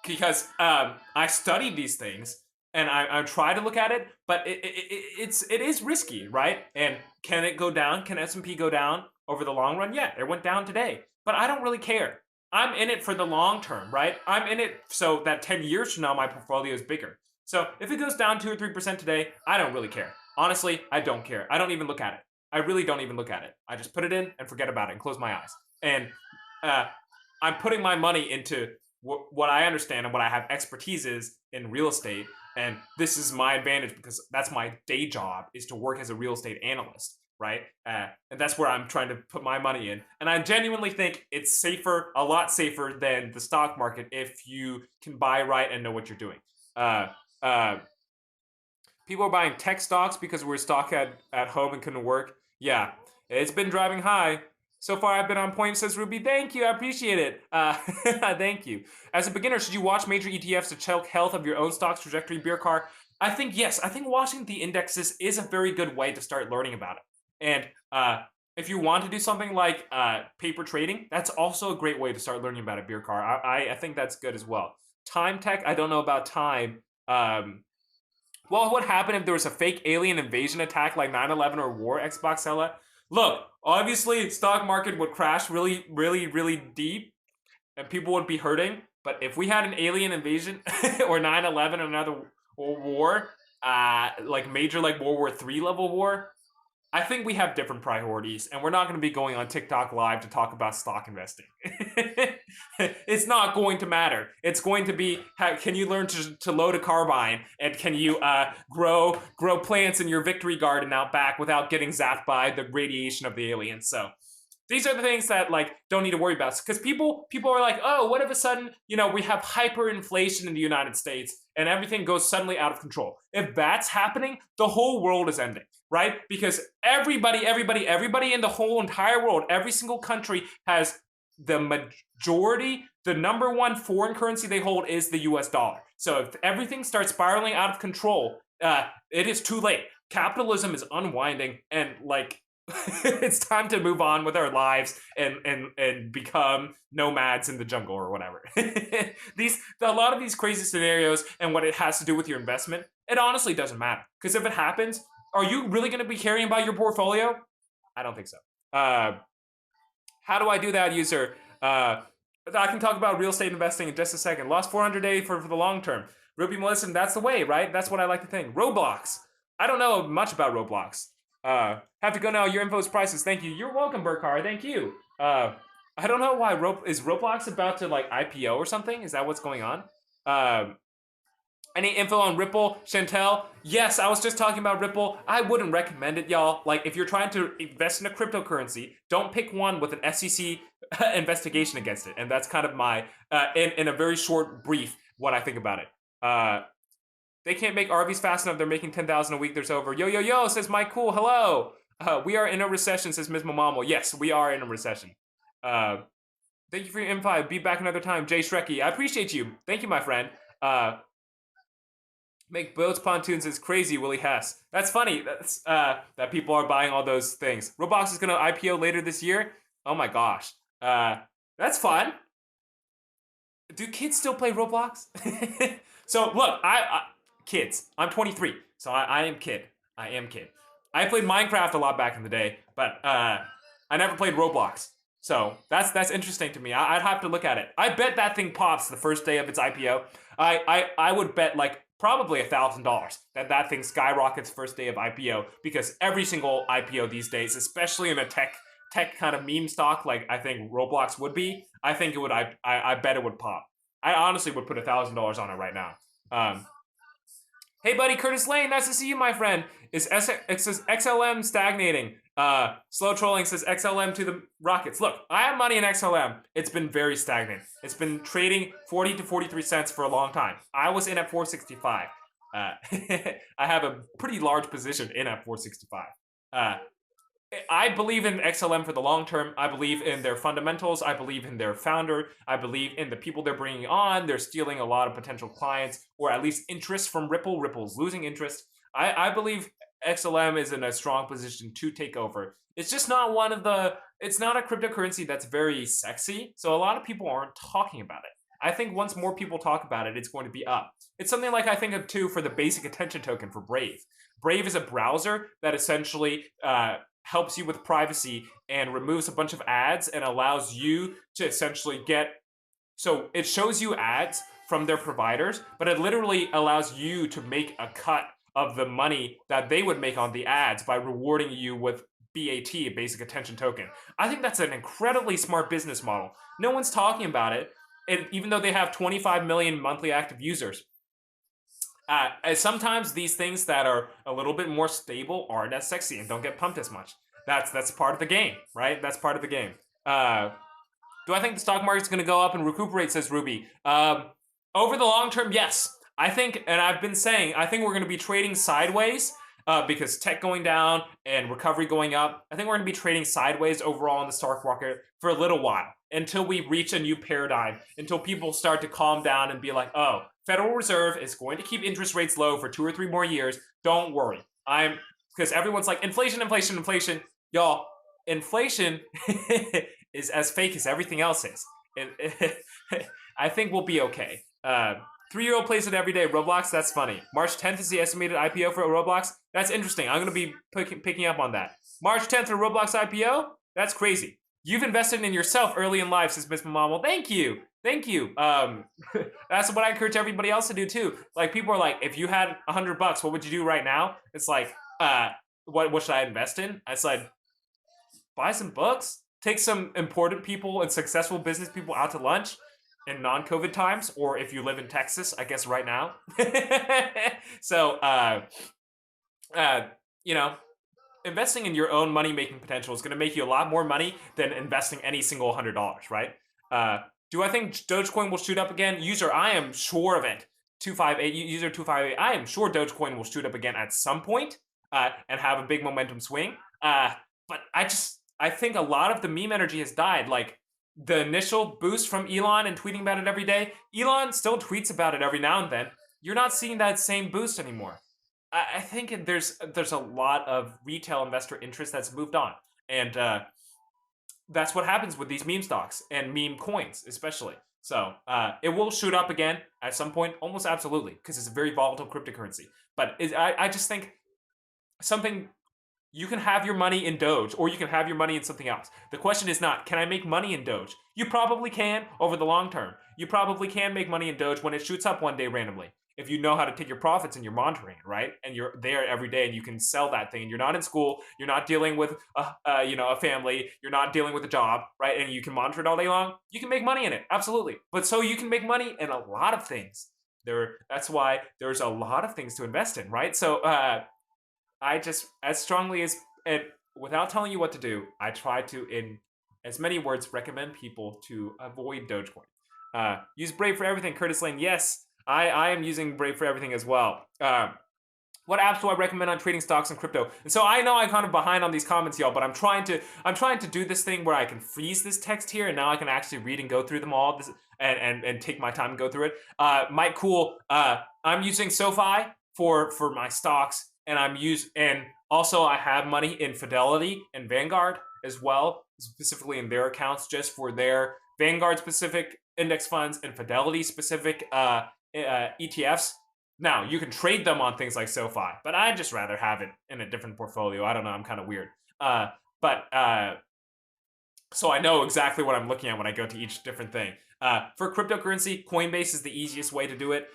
Speaker 1: Because I study these things and I try to look at it, but it is risky, right? And can it go down? Can S&P go down over the long run? Yeah, it went down today, but I don't really care. I'm in it for the long term, right? I'm in it so that 10 years from now, my portfolio is bigger. So if it goes down 2 or 3% today, I don't really care. Honestly, I don't care. I don't even look at it. I really don't even look at it. I just put it in and forget about it and close my eyes. And uh, I'm putting my money into what I understand and what I have expertise is in real estate. And this is my advantage because that's my day job, is to work as a real estate analyst, right? And that's where I'm trying to put my money in. And I genuinely think it's safer, a lot safer than the stock market if you can buy right and know what you're doing. Uh, uh, People are buying tech stocks because we're stuck at home and couldn't work. Yeah, it's been driving high. So far, I've been on point, says Ruby. Thank you, I appreciate it. Thank you. As a beginner, should you watch major ETFs to check health of your own stock's trajectory, beer car? I think yes. I think watching the indexes is a very good way to start learning about it. And if you want to do something like paper trading, that's also a great way to start learning about a beer car. I think that's good as well. Time tech, I don't know about time. What would happen if there was a fake alien invasion attack like 9/11 or war, Xbox Ella? Look, obviously, stock market would crash really, really, really deep, and people would be hurting. But if we had an alien invasion or 9/11 or another war, like major, like World War III level war, I think we have different priorities, and we're not going to be going on TikTok live to talk about stock investing. It's not going to matter. It's going to be, can you learn to load a carbine, and can you grow plants in your victory garden out back without getting zapped by the radiation of the aliens? So these are the things that like don't need to worry about, because people are like, oh, what if a sudden, we have hyperinflation in the United States and everything goes suddenly out of control? If that's happening, the whole world is ending, right? Because everybody in the whole entire world, every single country has the majority, the number one foreign currency they hold is the US dollar. So if everything starts spiraling out of control, it is too late. Capitalism is unwinding, and like it's time to move on with our lives and become nomads in the jungle or whatever. A lot of these crazy scenarios and what it has to do with your investment, it honestly doesn't matter. Because if it happens, are you really going to be caring about your portfolio? I don't think so. How do I do that, user? I can talk about real estate investing in just a second. Lost 400 days for the long term. Ruby Melissa, that's the way, right? That's what I like to think. Roblox. I don't know much about Roblox. Have to go now. Your info is priceless. Thank you. You're welcome, Burkhard. Thank you. I don't know why is Roblox about to like IPO or something? Is that what's going on? Any info on Ripple, Chantel? Yes, I was just talking about Ripple. I wouldn't recommend it, y'all. Like, if you're trying to invest in a cryptocurrency, don't pick one with an SEC investigation against it. And that's kind of my, in a very short brief, what I think about it. They can't make RVs fast enough. They're making 10,000 a week. There's over. Yo, yo, yo, says Mike Cool. Hello. We are in a recession, says Ms. Mamamo. Yes, we are in a recession. Thank you for your info. Be back another time. Jay Shrekky. I appreciate you. Thank you, my friend. Make boats, pontoons is crazy, Willie Hess. That's funny. That's that people are buying all those things. Roblox is going to IPO later this year. Oh my gosh. That's fun. Do kids still play Roblox? So look, kids. I'm 23, so I am kid. I am kid. I played Minecraft a lot back in the day, but I never played Roblox. So that's interesting to me. I'd have to look at it. I bet that thing pops the first day of its IPO. I would bet like probably $1,000 that thing skyrockets first day of IPO, because every single IPO these days, especially in a tech kind of meme stock like I think Roblox would be, I think it would. I bet it would pop. I honestly would put $1,000 on it right now. Hey buddy, Curtis Lane, nice to see you, my friend. It says XLM stagnating. Slow trolling says XLM to the rockets. Look, I have money in XLM. It's been very stagnant. It's been trading 40 to 43 cents for a long time. I was in at 465. I have a pretty large position in at 465. I believe in XLM for the long term. I believe in their fundamentals. I believe in their founder. I believe in the people they're bringing on. They're stealing a lot of potential clients, or at least interest from Ripple. Ripple's losing interest. I believe XLM is in a strong position to take over. It's just not it's not a cryptocurrency that's very sexy, so a lot of people aren't talking about it. I think once more people talk about it, it's going to be up. It's something like I think of too for the basic attention token for Brave. Brave is a browser that essentially helps you with privacy and removes a bunch of ads and allows you to essentially get So it shows you ads from their providers, but it literally allows you to make a cut of the money that they would make on the ads by rewarding you with BAT, a basic attention token. I think that's an incredibly smart business model. No one's talking about it, and even though they have 25 million monthly active users. Sometimes these things that are a little bit more stable aren't as sexy and don't get pumped as much. That's part of the game, right? That's part of the game. Do I think the stock market's going to go up and recuperate, says Ruby? Over the long term, yes. I think, and I've been saying, I think we're going to be trading sideways because tech going down and recovery going up. I think we're going to be trading sideways overall in the stock market for a little while until we reach a new paradigm, until people start to calm down and be like, oh, Federal Reserve is going to keep interest rates low for 2 or 3 more years. Don't worry. Because everyone's like, inflation, inflation, inflation. Y'all, inflation is as fake as everything else is. I think we'll be okay. 3-year-old plays it every day. Roblox, that's funny. March 10th is the estimated IPO for Roblox. That's interesting. I'm going to be picking up on that. March 10th for Roblox IPO? That's crazy. You've invested in yourself early in life, says Miss Mom. Well, thank you. Thank you. That's what I encourage everybody else to do too. Like, people are like, if you had $100, what would you do right now? It's like, what should I invest in? I said, buy some books. Take some important people and successful business people out to lunch in non-COVID times, or if you live in Texas, I guess right now. So, investing in your own money-making potential is going to make you a lot more money than investing any single $100, right? Do I think Dogecoin will shoot up again? User, I am sure of it. 258, user 258, I am sure Dogecoin will shoot up again at some point and have a big momentum swing. But I think a lot of the meme energy has died. Like, the initial boost from Elon and tweeting about it every day, Elon still tweets about it every now and then. You're not seeing that same boost anymore. I think there's a lot of retail investor interest that's moved on. And that's what happens with these meme stocks and meme coins, especially. So it will shoot up again at some point, almost absolutely, because it's a very volatile cryptocurrency. But I just think something... You can have your money in Doge, or you can have your money in something else. The question is not, can I make money in Doge? You probably can over the long term. You probably can make money in Doge when it shoots up one day randomly. If you know how to take your profits and you're monitoring it, right? And you're there every day and you can sell that thing. You're not in school. You're not dealing with a family. You're not dealing with a job, right? And you can monitor it all day long. You can make money in it, absolutely. But so you can make money in a lot of things. That's why there's a lot of things to invest in, right? So I just, as strongly as, and without telling you what to do, I try to, in as many words, recommend people to avoid Dogecoin. Use Brave for everything, Curtis Lane. Yes, I am using Brave for everything as well. What apps do I recommend on trading stocks and crypto? And so I know I'm kind of behind on these comments, y'all, but I'm trying to do this thing where I can freeze this text here, and now I can actually read and go through them all and take my time and go through it. Mike Cool, I'm using SoFi for my stocks. And also I have money in Fidelity and Vanguard as well, specifically in their accounts, just for their Vanguard specific index funds and Fidelity specific ETFs. Now, you can trade them on things like SoFi, but I'd just rather have it in a different portfolio. I don't know, I'm kind of weird. So I know exactly what I'm looking at when I go to each different thing. For cryptocurrency, Coinbase is the easiest way to do it.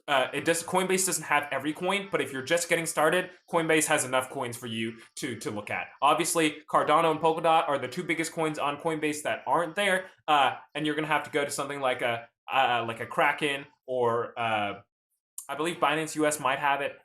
Speaker 1: Coinbase doesn't have every coin, but if you're just getting started, Coinbase has enough coins for you to look at. Obviously, Cardano and Polkadot are the 2 biggest coins on Coinbase that aren't there, and you're gonna have to go to something like a Kraken, or I believe Binance US might have it,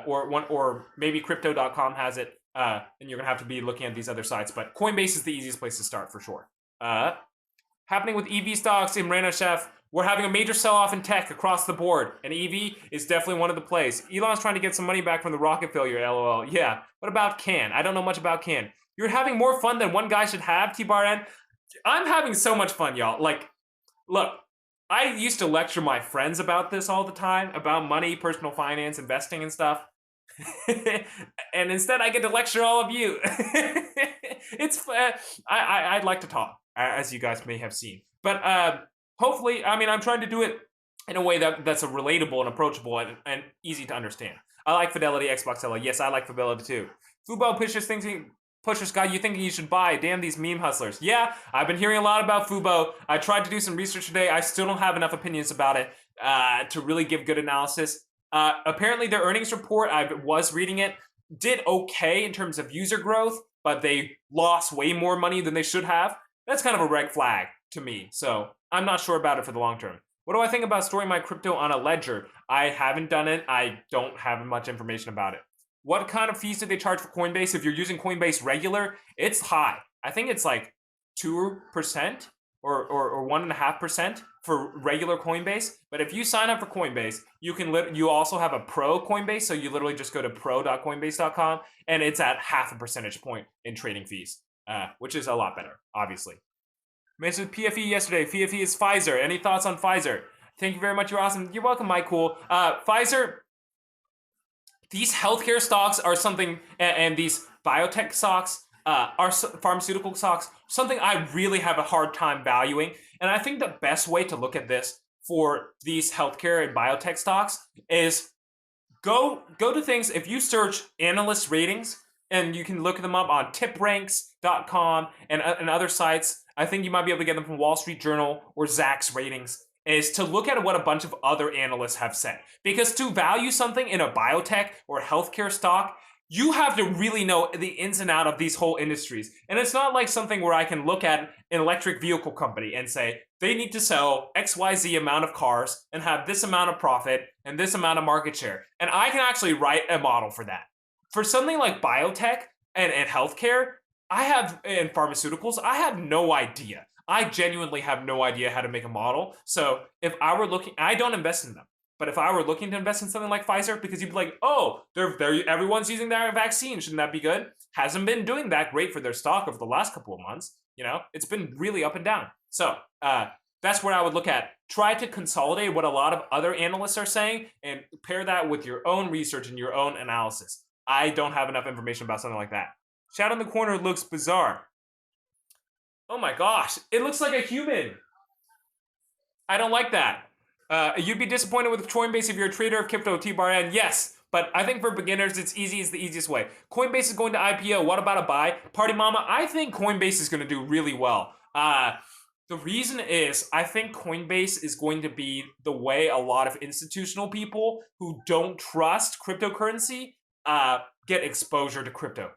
Speaker 1: or maybe Crypto.com has it, and you're gonna have to be looking at these other sites. But Coinbase is the easiest place to start for sure. Happening with EV stocks, Imrana Chef. We're having a major sell-off in tech across the board, and EV is definitely one of the plays. Elon's trying to get some money back from the rocket failure, LOL. Yeah, what about Can? I don't know much about Can. You're having more fun than one guy should have, T-Bar-N. I'm having so much fun, y'all. Like, look, I used to lecture my friends about this all the time, about money, personal finance, investing, and stuff. And instead, I get to lecture all of you. I'd like to talk, as you guys may have seen. But hopefully, I mean, I'm trying to do it in a way that's a relatable and approachable and easy to understand. I like Fidelity, Xbox LA. Yes, I like Fidelity too. Fubo pushes Pusher Scott, you thinking you should buy? Damn these meme hustlers. Yeah, I've been hearing a lot about Fubo. I tried to do some research today. I still don't have enough opinions about it to really give good analysis. Apparently their earnings report, I was reading it, did okay in terms of user growth, but they lost way more money than they should have. That's kind of a red flag to me. So I'm not sure about it for the long term. What do I think about storing my crypto on a ledger? I haven't done it. I don't have much information about it. What kind of fees do they charge for Coinbase? If you're using Coinbase regular, it's high. I think it's like 2% or 1.5% for regular Coinbase. But if you sign up for Coinbase, you also have a pro Coinbase. So you literally just go to pro.coinbase.com and it's at 0.5 percentage point in trading fees, which is a lot better, obviously. Mentioned PFE yesterday. PFE is Pfizer. Any thoughts on Pfizer? Thank you very much. You're awesome. You're welcome, Mike Cool. Pfizer, these healthcare stocks are something, and these biotech stocks are pharmaceutical stocks, something I really have a hard time valuing. And I think the best way to look at this for these healthcare and biotech stocks is go to things. If you search analyst ratings, and you can look them up on tipranks.com and other sites. I think you might be able to get them from Wall Street Journal or Zacks Ratings, is to look at what a bunch of other analysts have said. Because to value something in a biotech or healthcare stock, you have to really know the ins and outs of these whole industries. And it's not like something where I can look at an electric vehicle company and say, they need to sell XYZ amount of cars and have this amount of profit and this amount of market share. And I can actually write a model for that. For something like biotech and healthcare, and pharmaceuticals, I have no idea. I genuinely have no idea how to make a model. So if I were looking, I don't invest in them. But if I were looking to invest in something like Pfizer, because you'd be like, oh, everyone's using their vaccine, shouldn't that be good? Hasn't been doing that great for their stock over the last couple of months. You know, it's been really up and down. So that's where I would look at. Try to consolidate what a lot of other analysts are saying and pair that with your own research and your own analysis. I don't have enough information about something like that. Chat in the corner looks bizarre. Oh my gosh, it looks like a human. I don't like that. You'd be disappointed with Coinbase if you're a trader of crypto, T-Bar-N. Yes, but I think for beginners, it's easy. It's the easiest way. Coinbase is going to IPO. What about a buy? Party Mama, I think Coinbase is going to do really well. The reason is I think Coinbase is going to be the way a lot of institutional people who don't trust cryptocurrency get exposure to crypto.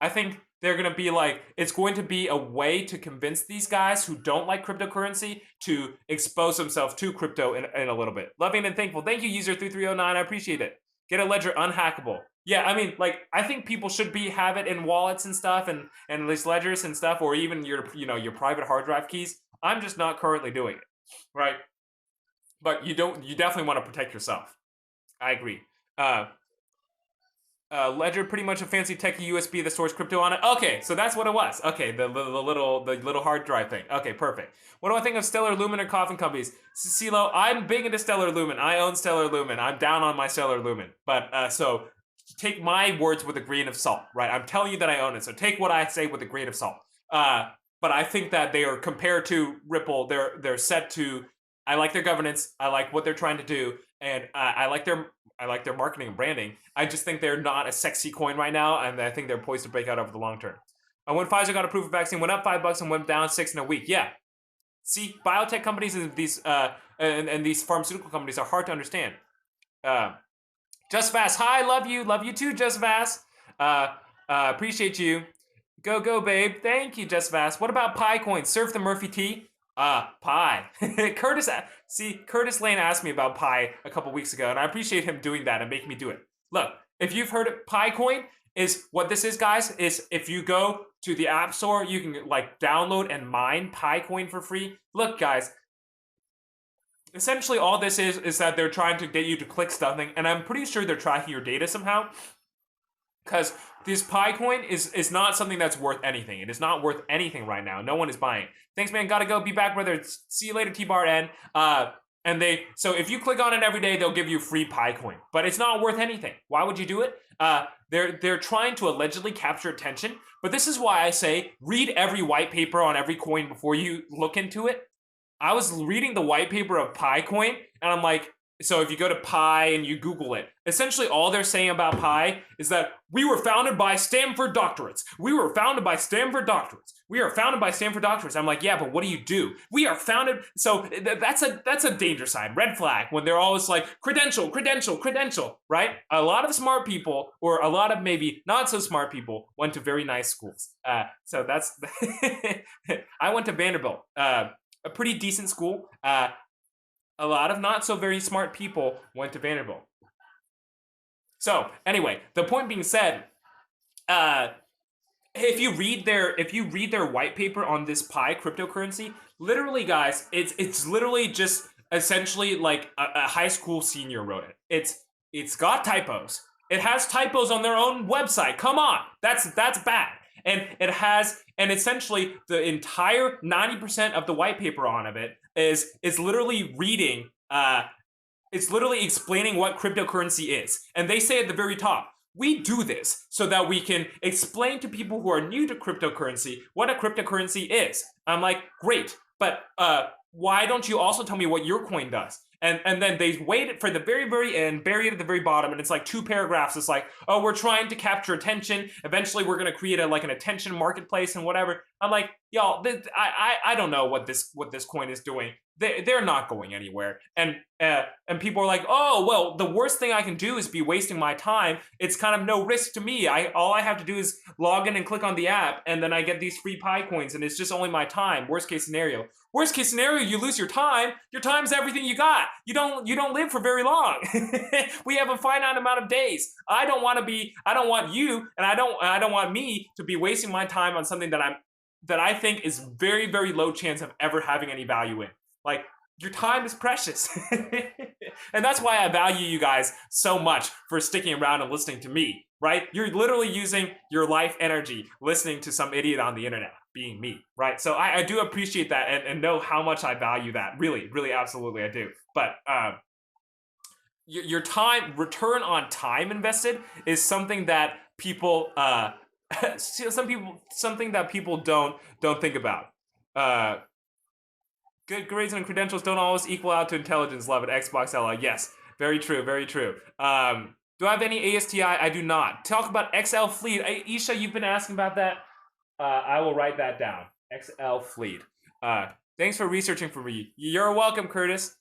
Speaker 1: I think they're going to be like, it's going to be a way to convince these guys who don't like cryptocurrency to expose themselves to crypto in a little bit. Loving and thankful. Thank you, user3309. I appreciate it. Get a ledger unhackable. Yeah, I mean, like, I think people should have it in wallets and stuff and these ledgers and stuff, or even your private hard drive keys. I'm just not currently doing it, right? But you definitely want to protect yourself. I agree. Ledger, pretty much a fancy techie USB that stores crypto on it. Okay, so that's what it was. Okay, the little hard drive thing. Okay, perfect. What do I think of Stellar Lumen or Coffin companies? CeeLo, I'm big into Stellar Lumen. I own Stellar Lumen. I'm down on my Stellar Lumen. But so take my words with a grain of salt, right? I'm telling you that I own it, so take what I say with a grain of salt. But I think that they are, compared to Ripple, they're set to. I like their governance. I like what they're trying to do, and I like their marketing and branding. I just think they're not a sexy coin right now, and I think they're poised to break out over the long term. When Pfizer got approved for vaccine, went up $5 and went down 6 in a week. Yeah. See, biotech companies and these pharmaceutical companies are hard to understand. Just Fast, hi, love you too, Just Fast. Appreciate you. Go, babe. Thank you, Just Fast. What about Pi Coin? Surf the Murphy T. Pi. Curtis Lane asked me about Pi a couple weeks ago, and I appreciate him doing that and making me do it. Look, if you've heard of Pi Coin, is what this is, guys, is if you go to the App Store, you can download and mine Pi Coin for free. Look, guys, essentially all this is that they're trying to get you to click something, and I'm pretty sure they're tracking your data somehow, because this Pi Coin is not something that's worth anything. It is not worth anything right now. No one is buying. Thanks, man. Gotta go. Be back, brother. See you later, T-Bar-N. So if you click on it every day, they'll give you free Pi Coin, but it's not worth anything. Why would you do it? They're trying to allegedly capture attention, but this is why I say read every white paper on every coin before you look into it. I was reading the white paper of Pi Coin, and I'm like, so if you go to Pi and you Google it, essentially all they're saying about Pi is that we were founded by Stanford doctorates. We were founded by Stanford doctorates. We are founded by Stanford doctorates. I'm like, yeah, but what do you do? We are founded. So that's a danger sign, red flag, when they're always like credential, credential, credential, right? A lot of smart people, or a lot of maybe not so smart people, went to very nice schools. So that's I went to Vanderbilt, a pretty decent school. A lot of not so very smart people went to Vanderbilt. So anyway, the point being said, if you read their white paper on this Pi cryptocurrency, literally, guys, it's literally just essentially like a high school senior wrote it. It's got typos. It has typos on their own website. Come on, that's bad. And essentially the entire 90% of the white paper on of it is literally reading. It's literally explaining what cryptocurrency is, and they say at the very top, we do this so that we can explain to people who are new to cryptocurrency what a cryptocurrency is. I'm like, great, but why don't you also tell me what your coin does? And then they wait for the very, very end, buried at the very bottom, and it's like 2 paragraphs. It's like, oh, we're trying to capture attention. Eventually, we're going to create an attention marketplace and whatever. I'm like, y'all, I don't know what this coin is doing. They're not going anywhere. And people are like, oh, well, the worst thing I can do is be wasting my time. It's kind of no risk to me. All I have to do is log in and click on the app, and then I get these free Pi coins, and it's just only my time. Worst case scenario. Worst case scenario, you lose your time. Your time's everything you got. You don't live for very long. We have a finite amount of days. I don't want you, and I don't want me to be wasting my time on something that I think is very, very low chance of ever having any value in. Like, your time is precious. And that's why I value you guys so much for sticking around and listening to me, right? You're literally using your life energy listening to some idiot on the internet, being me, right? So I do appreciate that and know how much I value that. Really, really, absolutely I do. But your time, return on time invested is something that people, something that people don't think about. Good grades and credentials don't always equal out to intelligence. Love it. Xbox LI. Yes. Very true. Very true. Do I have any ASTI? I do not. Talk about XL Fleet. Isha, you've been asking about that. I will write that down. XL Fleet. Thanks for researching for me. You're welcome, Curtis.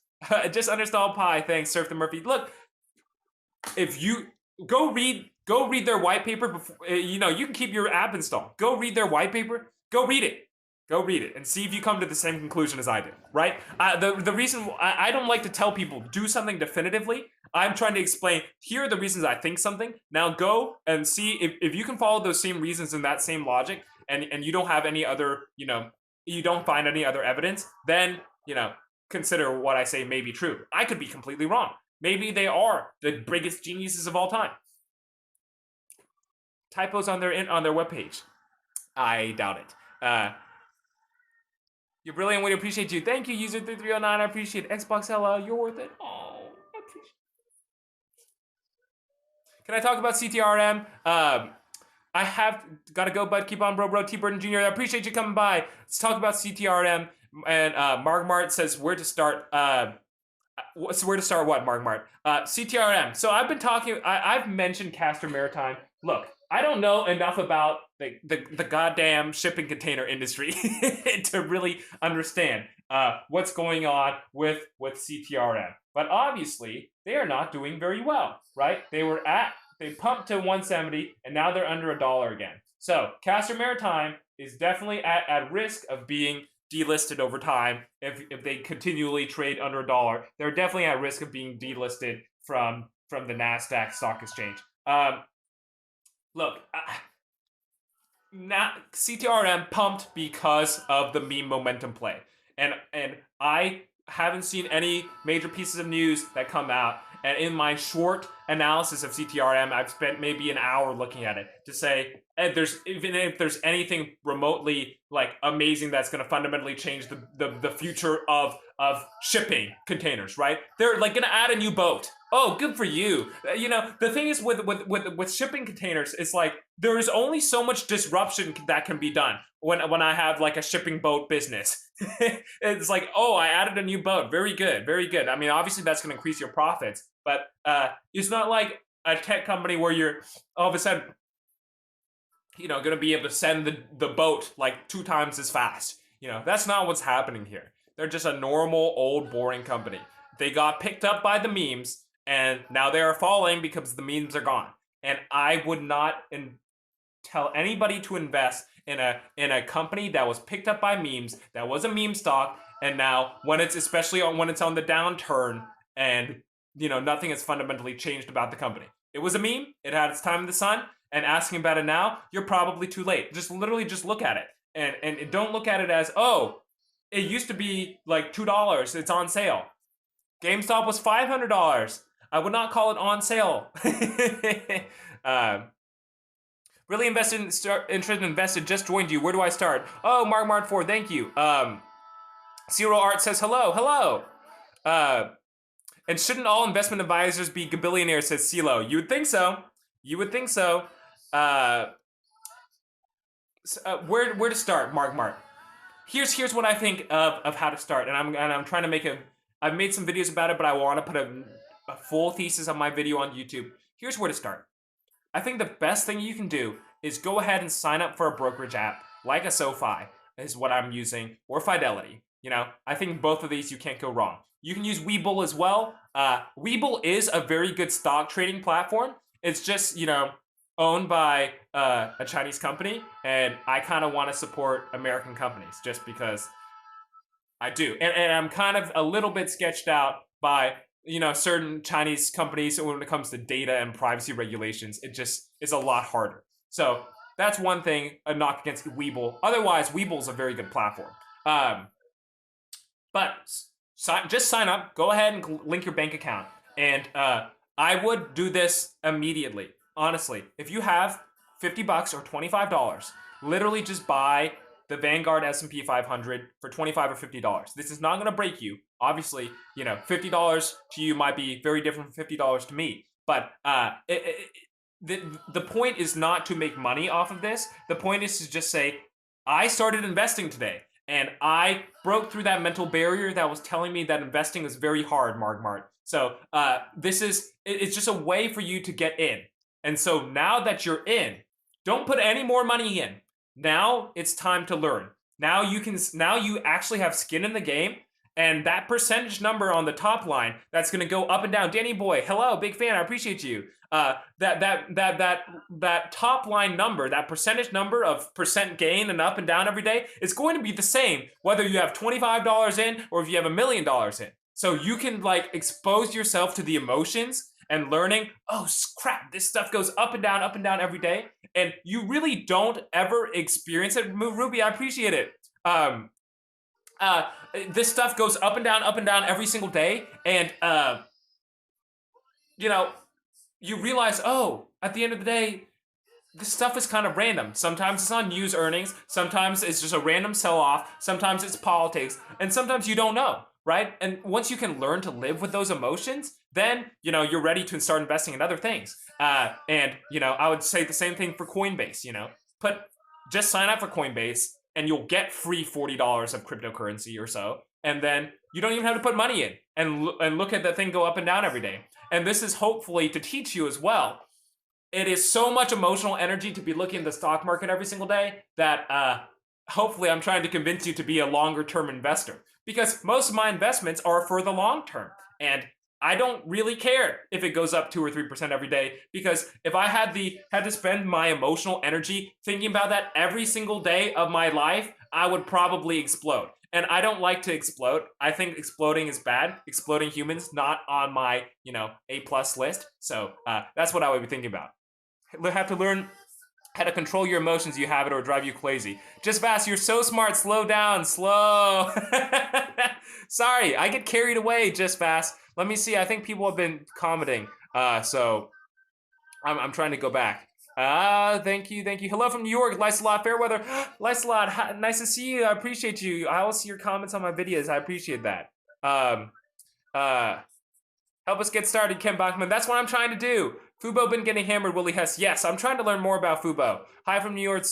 Speaker 1: Just uninstall Pi. Thanks, Surf the Murphy. Look, if you go read their white paper before, you can keep your app installed. Go read their white paper. Go read it. Go read it and see if you come to the same conclusion as I did, right? The reason I don't like to tell people do something definitively. I'm trying to explain, here are the reasons I think something. Now go and see if you can follow those same reasons and that same logic, and you don't have any other, you don't find any other evidence, then, consider what I say may be true. I could be completely wrong. Maybe they are the biggest geniuses of all time. Typos on their webpage. I doubt it. You're brilliant. We appreciate you. Thank you, user 3309. I appreciate it. Xbox LL, you're worth it. Oh, I appreciate it. Can I talk about CTRM? I have got to go, bud. Keep on, bro. T. Burton Jr. I appreciate you coming by. Let's talk about CTRM. And Mark Mart says where to start. Where to start what, Mark Mart? CTRM. So I've been talking. I've mentioned Castor Maritime. Look, I don't know enough about the goddamn shipping container industry to really understand what's going on with CTRM. But obviously, they are not doing very well, right? They pumped to 170, and now they're under $1 again. So Castor Maritime is definitely at risk of being delisted over time. If they continually trade under $1, they're definitely at risk of being delisted from the NASDAQ stock exchange. Look, CTRM pumped because of the meme momentum play, and I haven't seen any major pieces of news that come out. And in my short analysis of CTRM, I've spent maybe an hour looking at it to say, even if there's anything remotely like amazing that's going to fundamentally change the future of shipping containers, right? They're like going to add a new boat. Oh, good for you. You know, the thing is with shipping containers, it's like there is only so much disruption that can be done when I have like a shipping boat business. It's like, oh, I added a new boat. Very good, very good. I mean, obviously that's going to increase your profits, but it's not like a tech company where you're all of a sudden, you know, going to be able to send the boat like 2 times as fast. You know, that's not what's happening here. They're just a normal, old, boring company. They got picked up by the memes, and now they are falling because the memes are gone. And I would not tell anybody to invest in a company that was picked up by memes, that was a meme stock, and now when it's when it's on the downturn, and you know nothing has fundamentally changed about the company. It was a meme. It had its time in the sun. And asking about it now, you're probably too late. Just literally just look at it, and don't look at it as, oh, it used to be like $2. It's on sale. GameStop was $500. I would not call it on sale. Really interested invested. Just joined you. Where do I start? Oh, Mark 4. Thank you. Zero Art says hello. And shouldn't all investment advisors be billionaires? Says CeeLo. You would think so. Where to start, Mark? Here's what I think of how to start, and I'm trying to make I've made some videos about it, but I want to put a full thesis on my video on YouTube. Here's where to start. I think the best thing you can do is go ahead and sign up for a brokerage app like a SoFi is what I'm using, or Fidelity. You know, I think both of these you can't go wrong. You can use Webull as well. Webull is a very good stock trading platform. It's just, you know, owned by a Chinese company, and I kind of want to support American companies just because I do. And I'm kind of a little bit sketched out by, you know, certain Chinese companies when it comes to data and privacy regulations. It just is a lot harder. So that's one thing, a knock against Webull. Otherwise, Webull's a very good platform. But just sign up. Go ahead and link your bank account. And I would do this immediately. Honestly, if you have $50 or $25, literally just buy the Vanguard S&P 500 for $25 or $50. This is not going to break you. Obviously, you know, $50 to you might be very different from $50 to me. But the point is not to make money off of this. The point is to just say, I started investing today, and I broke through that mental barrier that was telling me that investing is very hard, Mark. So it's just a way for you to get in. And so now that you're in, don't put any more money in. Now it's time to learn. Now you actually have skin in the game, and that percentage number on the top line that's going to go up and down. Danny Boy, hello, big fan, I appreciate you. That top line number, that percentage number of percent gain and up and down every day, is going to be the same whether you have $25 in or if you have $1 million in. So you can like expose yourself to the emotions and learning, oh crap, this stuff goes up and down every day, and you really don't ever experience it. Ruby, I appreciate it. This stuff goes up and down every single day, and you know, you realize, oh, at the end of the day, this stuff is kind of random. Sometimes it's on news earnings, sometimes it's just a random sell-off, sometimes it's politics, and sometimes you don't know, right? And once you can learn to live with those emotions, then, you know, you're ready to start investing in other things. And, you know, I would say the same thing for Coinbase, you know. Just sign up for Coinbase, and you'll get free $40 of cryptocurrency or so, and then you don't even have to put money in, and look at the thing go up and down every day. And this is hopefully to teach you as well. It is so much emotional energy to be looking at the stock market every single day that hopefully I'm trying to convince you to be a longer term investor, because most of my investments are for the long term. And I don't really care if it goes up 2 or 3% every day, because if I had to spend my emotional energy thinking about that every single day of my life, I would probably explode. And I don't like to explode. I think exploding is bad. Exploding humans, not on my, you know, A+ list. So that's what I would be thinking about. You have to learn how to control your emotions. You have it or drive you crazy. Just fast, you're so smart. Slow down, slow. Sorry, I get carried away. Just fast. Let me see. I think people have been commenting. So I'm trying to go back. Thank you. Hello from New York, Lysalot Fairweather. Lysalot, nice to see you. I appreciate you. I will see your comments on my videos. I appreciate that. Um, uh, Help us get started, Ken Bachman. That's what I'm trying to do. Fubo been getting hammered, Willie Hess. Yes, I'm trying to learn more about Fubo. Hi from New York,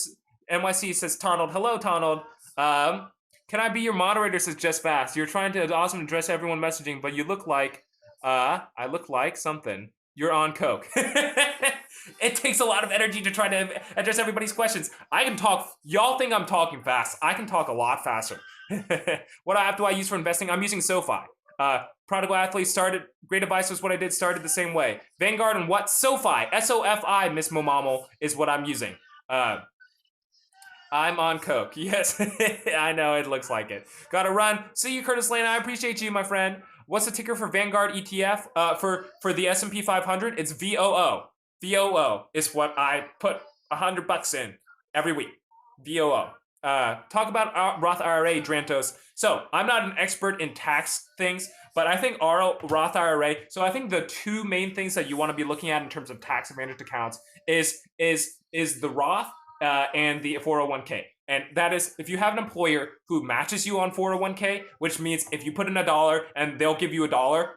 Speaker 1: NYC, says Tonald. Hello, Tonald. Can I be your moderator, says Just Fast. You're trying to awesome address everyone messaging, but you look like, I look like something. You're on coke. It takes a lot of energy to try to address everybody's questions. I can talk, y'all think I'm talking fast. I can talk a lot faster. What app do I use for investing? I'm using SoFi. Prodigal Athlete started, great advice was what I did, started the same way. Vanguard and what? SoFi, S-O-F-I, Miss Momamo, is what I'm using. I'm on coke. Yes, I know, it looks like it. Gotta run. See you, Curtis Lane. I appreciate you, my friend. What's the ticker for Vanguard ETF? For the S&P 500, it's VOO. VOO is what I put $100 in every week. VOO. Talk about Roth IRA, Drantos. So I'm not an expert in tax things, but I think Roth IRA. So I think the two main things that you want to be looking at in terms of tax advantage accounts is the Roth and the 401k. And that is, if you have an employer who matches you on 401k, which means if you put in $1 and they'll give you $1,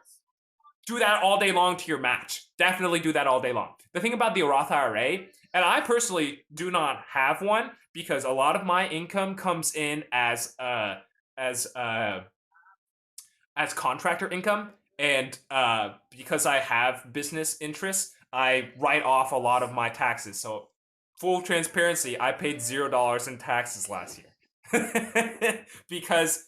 Speaker 1: do that all day long to your match. Definitely do that all day long. The thing about the Roth IRA, and I personally do not have one because a lot of my income comes in as contractor income, and because I have business interests, I write off a lot of my taxes. So, full transparency, I paid $0 in taxes last year because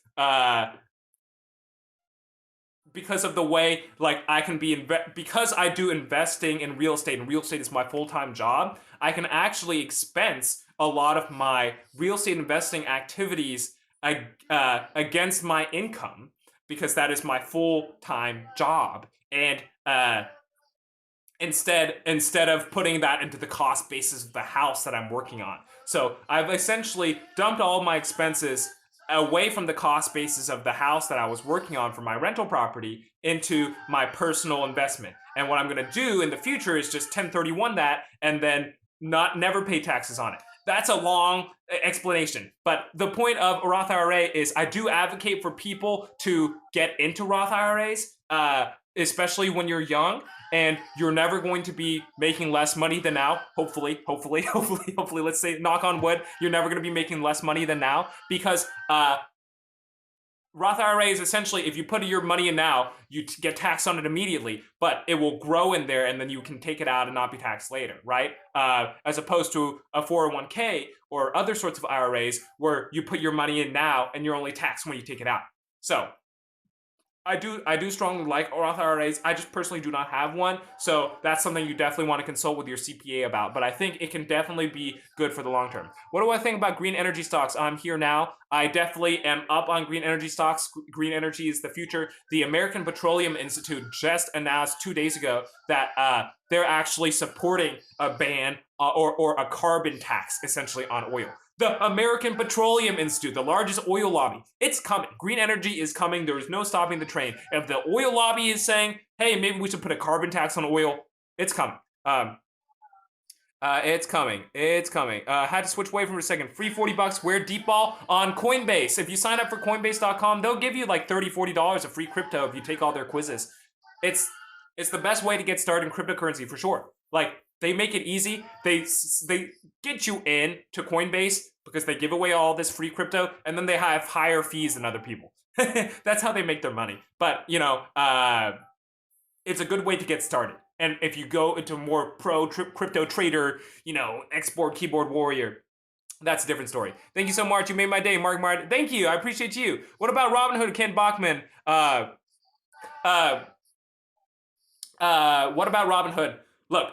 Speaker 1: of the way, like, I can be because I do investing in real estate, and real estate is my full-time job. I can actually expense a lot of my real estate investing activities against my income, because that is my full-time job. And instead of putting that into the cost basis of the house that I'm working on. So I've essentially dumped all of my expenses away from the cost basis of the house that I was working on for my rental property into my personal investment. And what I'm going to do in the future is just 1031 that and then never pay taxes on it. That's a long explanation. But the point of a Roth IRA is I do advocate for people to get into Roth IRAs, especially when you're young and you're never going to be making less money than now. Hopefully, let's say, knock on wood, you're never going to be making less money than now, because Roth IRA is essentially, if you put your money in now, you get taxed on it immediately, but it will grow in there and then you can take it out and not be taxed later, right? As opposed to a 401k or other sorts of IRAs where you put your money in now and you're only taxed when you take it out. So I do strongly like Roth IRAs. I just personally do not have one, so that's something you definitely want to consult with your CPA about. But I think it can definitely be good for the long term. What do I think about green energy stocks? I'm here now. I definitely am up on green energy stocks. Green energy is the future. The American Petroleum Institute just announced 2 days ago that they're actually supporting a ban or a carbon tax, essentially, on oil. The American Petroleum Institute, the largest oil lobby, it's coming. Green energy is coming. There is no stopping the train. If the oil lobby is saying, hey, maybe we should put a carbon tax on oil, it's coming. It's coming. Had to switch away for a second. Free $40. Where deep ball on Coinbase. If you sign up for Coinbase.com, they'll give you like $30, $40 of free crypto if you take all their quizzes. It's the best way to get started in cryptocurrency for sure. Like, they make it easy. They get you in to Coinbase because they give away all this free crypto, and then they have higher fees than other people. That's how they make their money. But, it's a good way to get started. And if you go into more pro crypto trader, export keyboard warrior, that's a different story. Thank you so much. You made my day, Mark Martin. Thank you. I appreciate you. What about Robinhood, Ken Bachman? What about Robinhood? Look,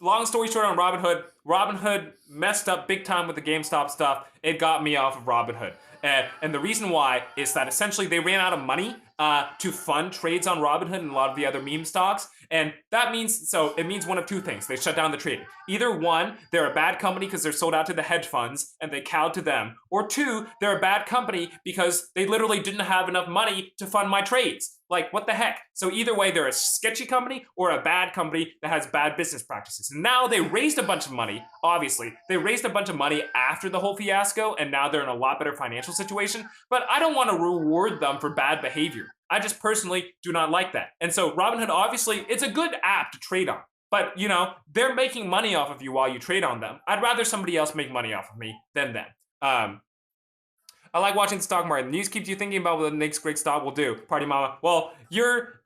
Speaker 1: long story short on Robinhood, Robinhood messed up big time with the GameStop stuff. It got me off of Robinhood. And the reason why is that essentially they ran out of money to fund trades on Robinhood and a lot of the other meme stocks. And that means, so it means one of two things. They shut down the trading. Either one, they're a bad company because they're sold out to the hedge funds and they cowed to them. Or two, they're a bad company because they literally didn't have enough money to fund my trades. Like, what the heck? So either way, they're a sketchy company or a bad company that has bad business practices. And now they raised a bunch of money, obviously. They raised a bunch of money after the whole fiasco, and now they're in a lot better financial situation. But I don't want to reward them for bad behavior. I just personally do not like that. And so Robinhood, obviously, it's a good app to trade on. But, you know, they're making money off of you while you trade on them. I'd rather somebody else make money off of me than them. I like watching the stock market. The news keeps you thinking about what the next great stock will do. Party mama. Well, you're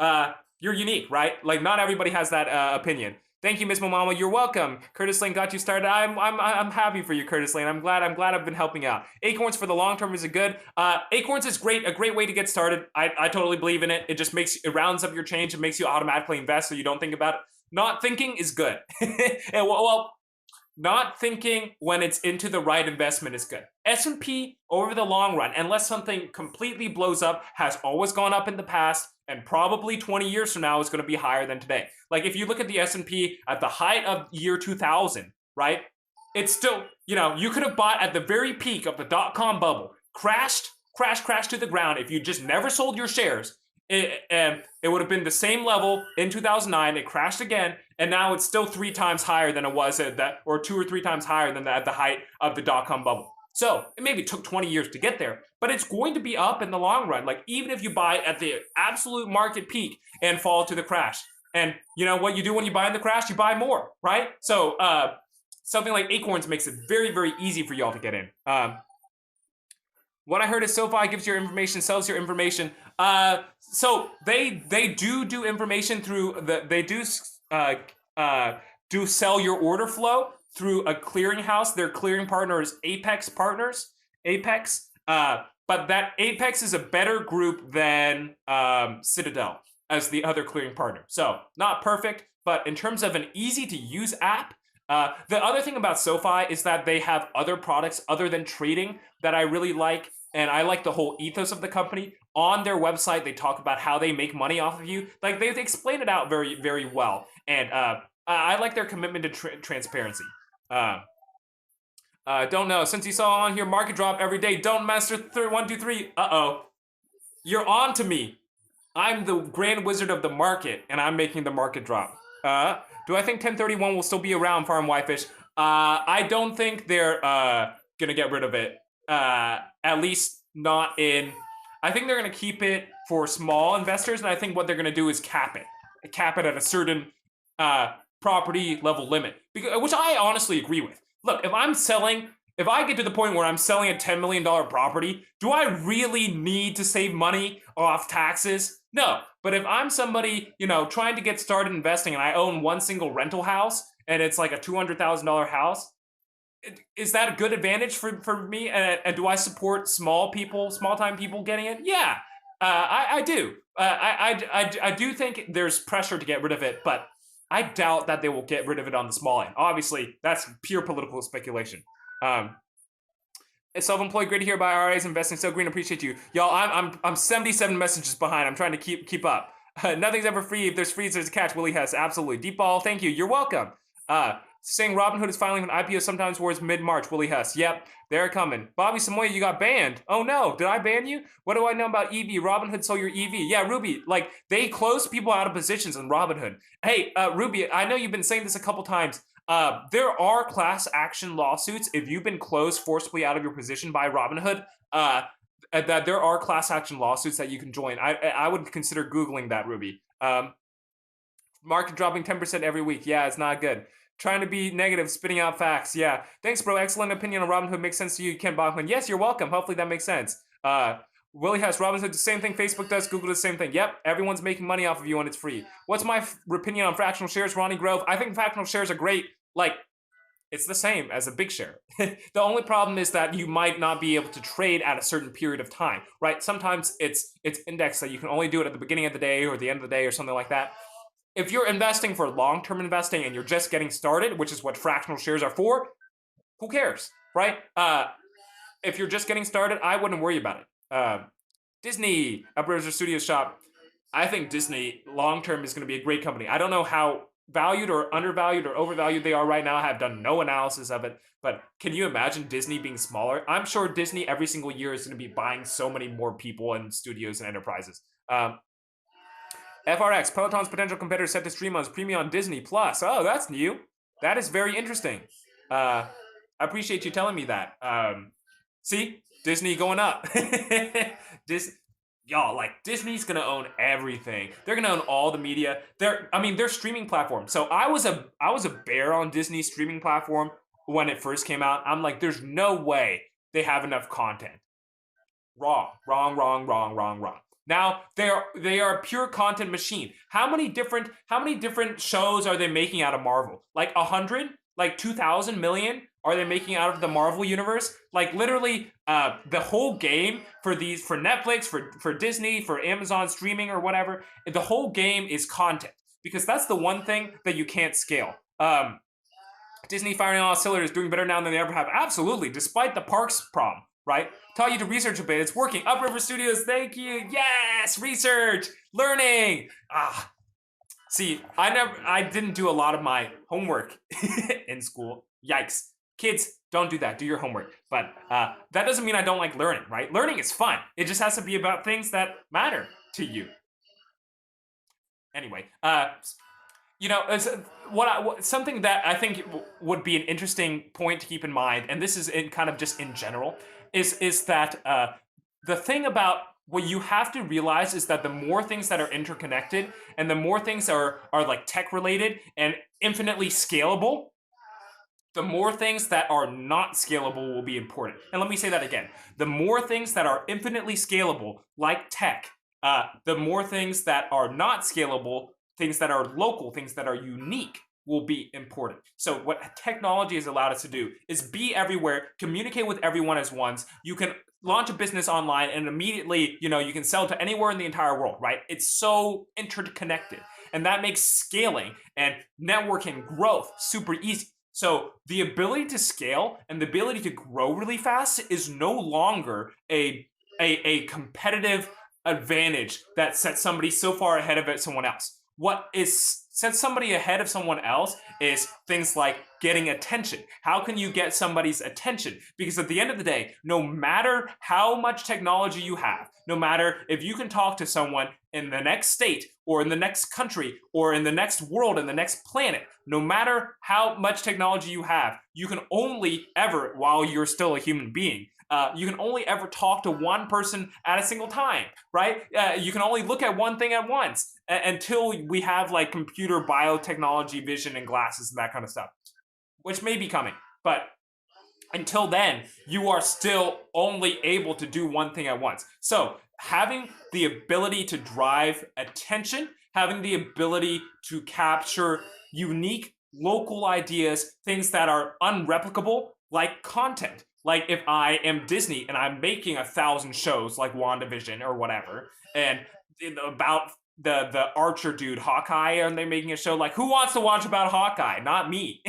Speaker 1: unique, right? Like, not everybody has that opinion. Thank you, Miss Mama. You're welcome. Curtis Lane got you started. I'm happy for you, Curtis Lane. I'm glad I've been helping out. Acorns for the long term is good. Acorns is great, a great way to get started. I totally believe in it. It just it rounds up your change. It makes you automatically invest so you don't think about it. Not thinking is good. well, not thinking when it's into the right investment is good. S&P over the long run, unless something completely blows up, has always gone up in the past, and probably 20 years from now is going to be higher than today. Like, if you look at the S&P at the height of year 2000, right? It's still, you know, you could have bought at the very peak of the dot-com bubble, crashed to the ground. If you just never sold your shares, it would have been the same level in 2009. It crashed again, and now it's still 3 times higher than it was at that, or 2 or 3 times higher than at the height of the dot-com bubble. So it maybe took 20 years to get there, but it's going to be up in the long run. Like, even if you buy at the absolute market peak and fall to the crash, and you know what you do when you buy in the crash, you buy more, right? So something like Acorns makes it very, very easy for y'all to get in. What I heard is SoFi gives your information, sells your information. So they do information through they do sell your order flow through a clearinghouse. Their clearing partner is Apex Partners. But that Apex is a better group than Citadel as the other clearing partner. So not perfect, but in terms of an easy to use app. The other thing about SoFi is that they have other products other than trading that I really like. And I like the whole ethos of the company. On their website, they talk about how they make money off of you. Like, they explain it out very, very well. And I like their commitment to transparency. Don't know. Since you saw on here, market drop every day. Don't master 1, 2, 3. Uh-oh. You're on to me. I'm the grand wizard of the market, and I'm making the market drop. Do I think 1031 will still be around, Farm Whitefish? I don't think they're gonna get rid of it. At least not in... I think they're gonna keep it for small investors, and I think what they're gonna do is cap it. Cap it at a certain property level limit, which I honestly agree with. Look, if I get to the point where I'm selling a $10 million property, do I really need to save money off taxes? No. But if I'm somebody, you know, trying to get started investing and I own one single rental house and it's like a $200,000 house, is that a good advantage for me? And do I support small-time people getting it? Yeah, I do. I do think there's pressure to get rid of it, but I doubt that they will get rid of it on the small end. Obviously, that's pure political speculation. Self-employed, great to hear about IRAs, investing so green. Appreciate you, y'all. I'm 77 messages behind. I'm trying to keep up. Nothing's ever free. If there's free, there's a catch. Willie Hess, absolutely. Deep ball, thank you. You're welcome. Saying Robinhood is filing an IPO sometime towards mid-March. Willie Hess, yep, they're coming. Bobby Samoya, you got banned. Oh no, did I ban you? What do I know about EV? Robinhood sold your EV. Yeah, Ruby, like, they closed people out of positions on Robinhood. Hey, Ruby, I know you've been saying this a couple times. There are class action lawsuits if you've been closed forcibly out of your position by Robinhood. That there are class action lawsuits that you can join. I would consider Googling that, Ruby. Market dropping 10% every week. Yeah, it's not good. Trying to be negative, spitting out facts. Yeah. Thanks, bro. Excellent opinion on Robinhood. Makes sense to you, Ken Bachman. Yes, you're welcome. Hopefully that makes sense. Willie Hess, Robinhood, the same thing. Facebook does. Google does the same thing. Yep. Everyone's making money off of you and it's free. What's my opinion on fractional shares, Ronnie Grove? I think fractional shares are great. Like, it's the same as a big share. The only problem is that you might not be able to trade at a certain period of time, right? Sometimes it's indexed that you can only do it at the beginning of the day or the end of the day or something like that. if you're investing for long-term investing and you're just getting started, which is what fractional shares are for, who cares, right? If you're just getting started, I wouldn't worry about it. Disney, Upriver Studios shop. I think Disney long-term is going to be a great company. I don't know how valued or undervalued or overvalued they are right now. I have done no analysis of it, but can you imagine Disney being smaller? I'm sure Disney every single year is going to be buying so many more people and studios and enterprises. FRX, Peloton's potential competitor set to stream on premium on Disney Plus. Oh, that's new. That is very interesting. I appreciate you telling me that. See, Disney going up. Y'all, like, Disney's gonna own everything. They're gonna own all the media. Their streaming platform. So I was a bear on Disney's streaming platform when it first came out. I'm like, there's no way they have enough content. Wrong. Now they are a pure content machine. How many different shows are they making out of Marvel? Like 100? Like 2,000 million? Are they making out of the Marvel universe? Like literally, the whole game for Netflix, for Disney, for Amazon streaming or whatever, the whole game is content, because that's the one thing that you can't scale. Disney firing on all cylinders, doing better now than they ever have. Absolutely, despite the parks problem, right? Taught you to research a bit. It's working. Upriver Studios, thank you. Yes, research, learning. See, I didn't do a lot of my homework in school. Yikes. Kids, don't do that. Do your homework. But that doesn't mean I don't like learning, right? Learning is fun. It just has to be about things that matter to you. Anyway, something that I think would be an interesting point to keep in mind, and this is kind of just in general, is that the thing about what you have to realize is that the more things that are interconnected and the more things are like tech related and infinitely scalable, the more things that are not scalable will be important. And let me say that again. The more things that are infinitely scalable, like tech, the more things that are not scalable, things that are local, things that are unique, will be important. So what technology has allowed us to do is be everywhere, communicate with everyone as ones. You can launch a business online and immediately, you can sell to anywhere in the entire world, right? It's so interconnected. And that makes scaling and networking growth super easy. So the ability to scale and the ability to grow really fast is no longer a competitive advantage that sets somebody so far ahead of someone else. What sets somebody ahead of someone else is things like getting attention. How can you get somebody's attention? Because at the end of the day, no matter how much technology you have, no matter if you can talk to someone in the next state or in the next country or in the next world, in the next planet, no matter how much technology you have, you can only ever, while you're still a human being, you can only ever talk to one person at a single time, right? You can only look at one thing at once until we have like computer biotechnology vision and glasses and that kind of stuff, which may be coming. But until then, you are still only able to do one thing at once. So having the ability to drive attention, having the ability to capture unique local ideas, things that are unreplicable, like content. Like if I am Disney and I'm making 1,000 shows like WandaVision or whatever, and about the Archer dude, Hawkeye, and they're making a show, like, who wants to watch about Hawkeye? Not me.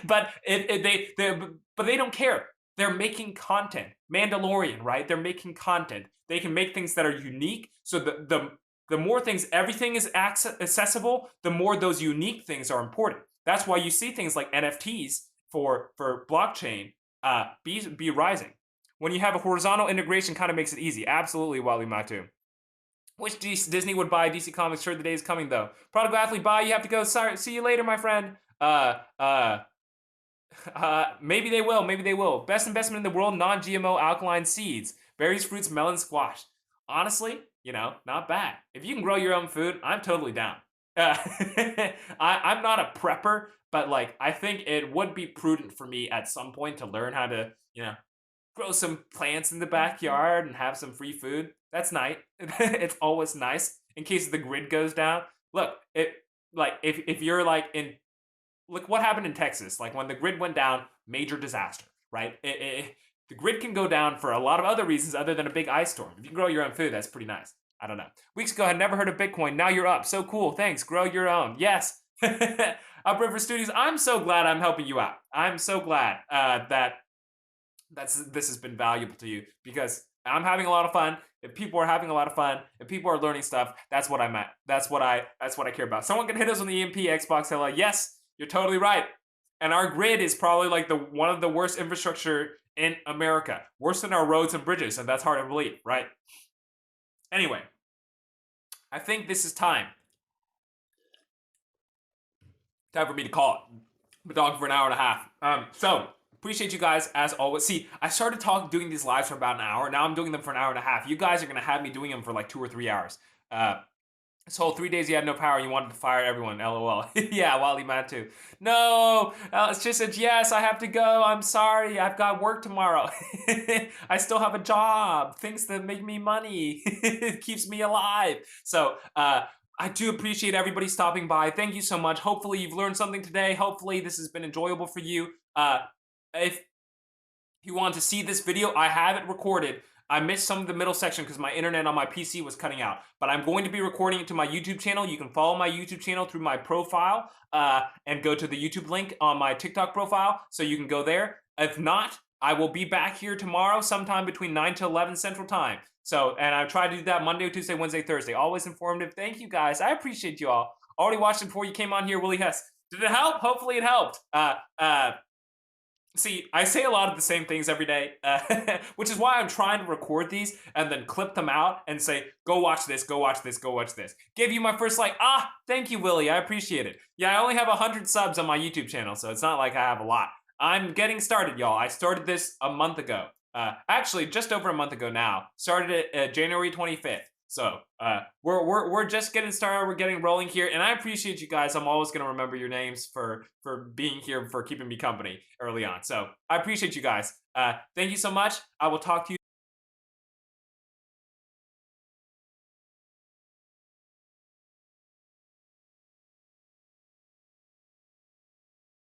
Speaker 1: But they don't care. They're making content. Mandalorian, right? They're making content. They can make things that are unique. So the more things, everything is accessible, the more those unique things are important. That's why you see things like NFTs for blockchain be rising. When you have a horizontal integration, kind of makes it easy. Absolutely, Wally Matu. Wish Disney would buy DC Comics. Sure, the day is coming though. Prodigal Athlete, bye. You have to go. Sorry. See you later, my friend. Maybe they will. Maybe they will. Best investment in the world: non-GMO alkaline seeds, berries, fruits, melon, squash. Honestly, not bad. If you can grow your own food, I'm totally down. I'm not a prepper, but like I think it would be prudent for me at some point to learn how to, grow some plants in the backyard and have some free food. That's nice. It's always nice in case the grid goes down. Look, if you're like look what happened in Texas. Like when the grid went down, major disaster, right? The grid can go down for a lot of other reasons other than a big ice storm. If you can grow your own food, that's pretty nice. I don't know. Weeks ago, I had never heard of Bitcoin. Now you're up. So cool. Thanks. Grow your own. Yes. Upriver Studios, I'm so glad I'm helping you out. I'm so glad that this has been valuable to you, because I'm having a lot of fun. If people are having a lot of fun, if people are learning stuff, that's what I'm at. That's what I care about. Someone can hit us on the EMP Xbox Hello. Yes, you're totally right. And our grid is probably like one of the worst infrastructure in America. Worse than our roads and bridges, and that's hard to believe, right? Anyway, I think this is time for me to call it. Been talking for an hour and a half. So appreciate you guys as always. See, I started doing these lives for about an hour. Now I'm doing them for an hour and a half. You guys are gonna have me doing them for like 2 or 3 hours. This whole 3 days you had no power, you wanted to fire everyone. LOL. Yeah, Wally mad too. No, it's just said yes. I have to go. I'm sorry. I've got work tomorrow. I still have a job. Things that make me money. It keeps me alive. So I do appreciate everybody stopping by. Thank you so much. Hopefully you've learned something today. Hopefully this has been enjoyable for you. If you want to see this video, I have it recorded. I missed some of the middle section because my internet on my PC was cutting out. But I'm going to be recording it to my YouTube channel. You can follow my YouTube channel through my profile and go to the YouTube link on my TikTok profile, so you can go there. If not, I will be back here tomorrow sometime between 9 to 11 Central Time. So, and I try to do that Monday, Tuesday, Wednesday, Thursday. Always informative. Thank you guys. I appreciate you all. Already watched it before you came on here, Willie Hess. Did it help? Hopefully it helped. See, I say a lot of the same things every day, which is why I'm trying to record these and then clip them out and say, go watch this, go watch this, go watch this. Gave you my first like, thank you, Willie, I appreciate it. Yeah, I only have 100 subs on my YouTube channel, so it's not like I have a lot. I'm getting started, y'all. I started this a month ago. Actually, just over a month ago now. Started it January 25th. So we're just getting started. We're getting rolling here, and I appreciate you guys. I'm always gonna remember your names for being here, for keeping me company early on. So I appreciate you guys. Thank you so much. I will talk to you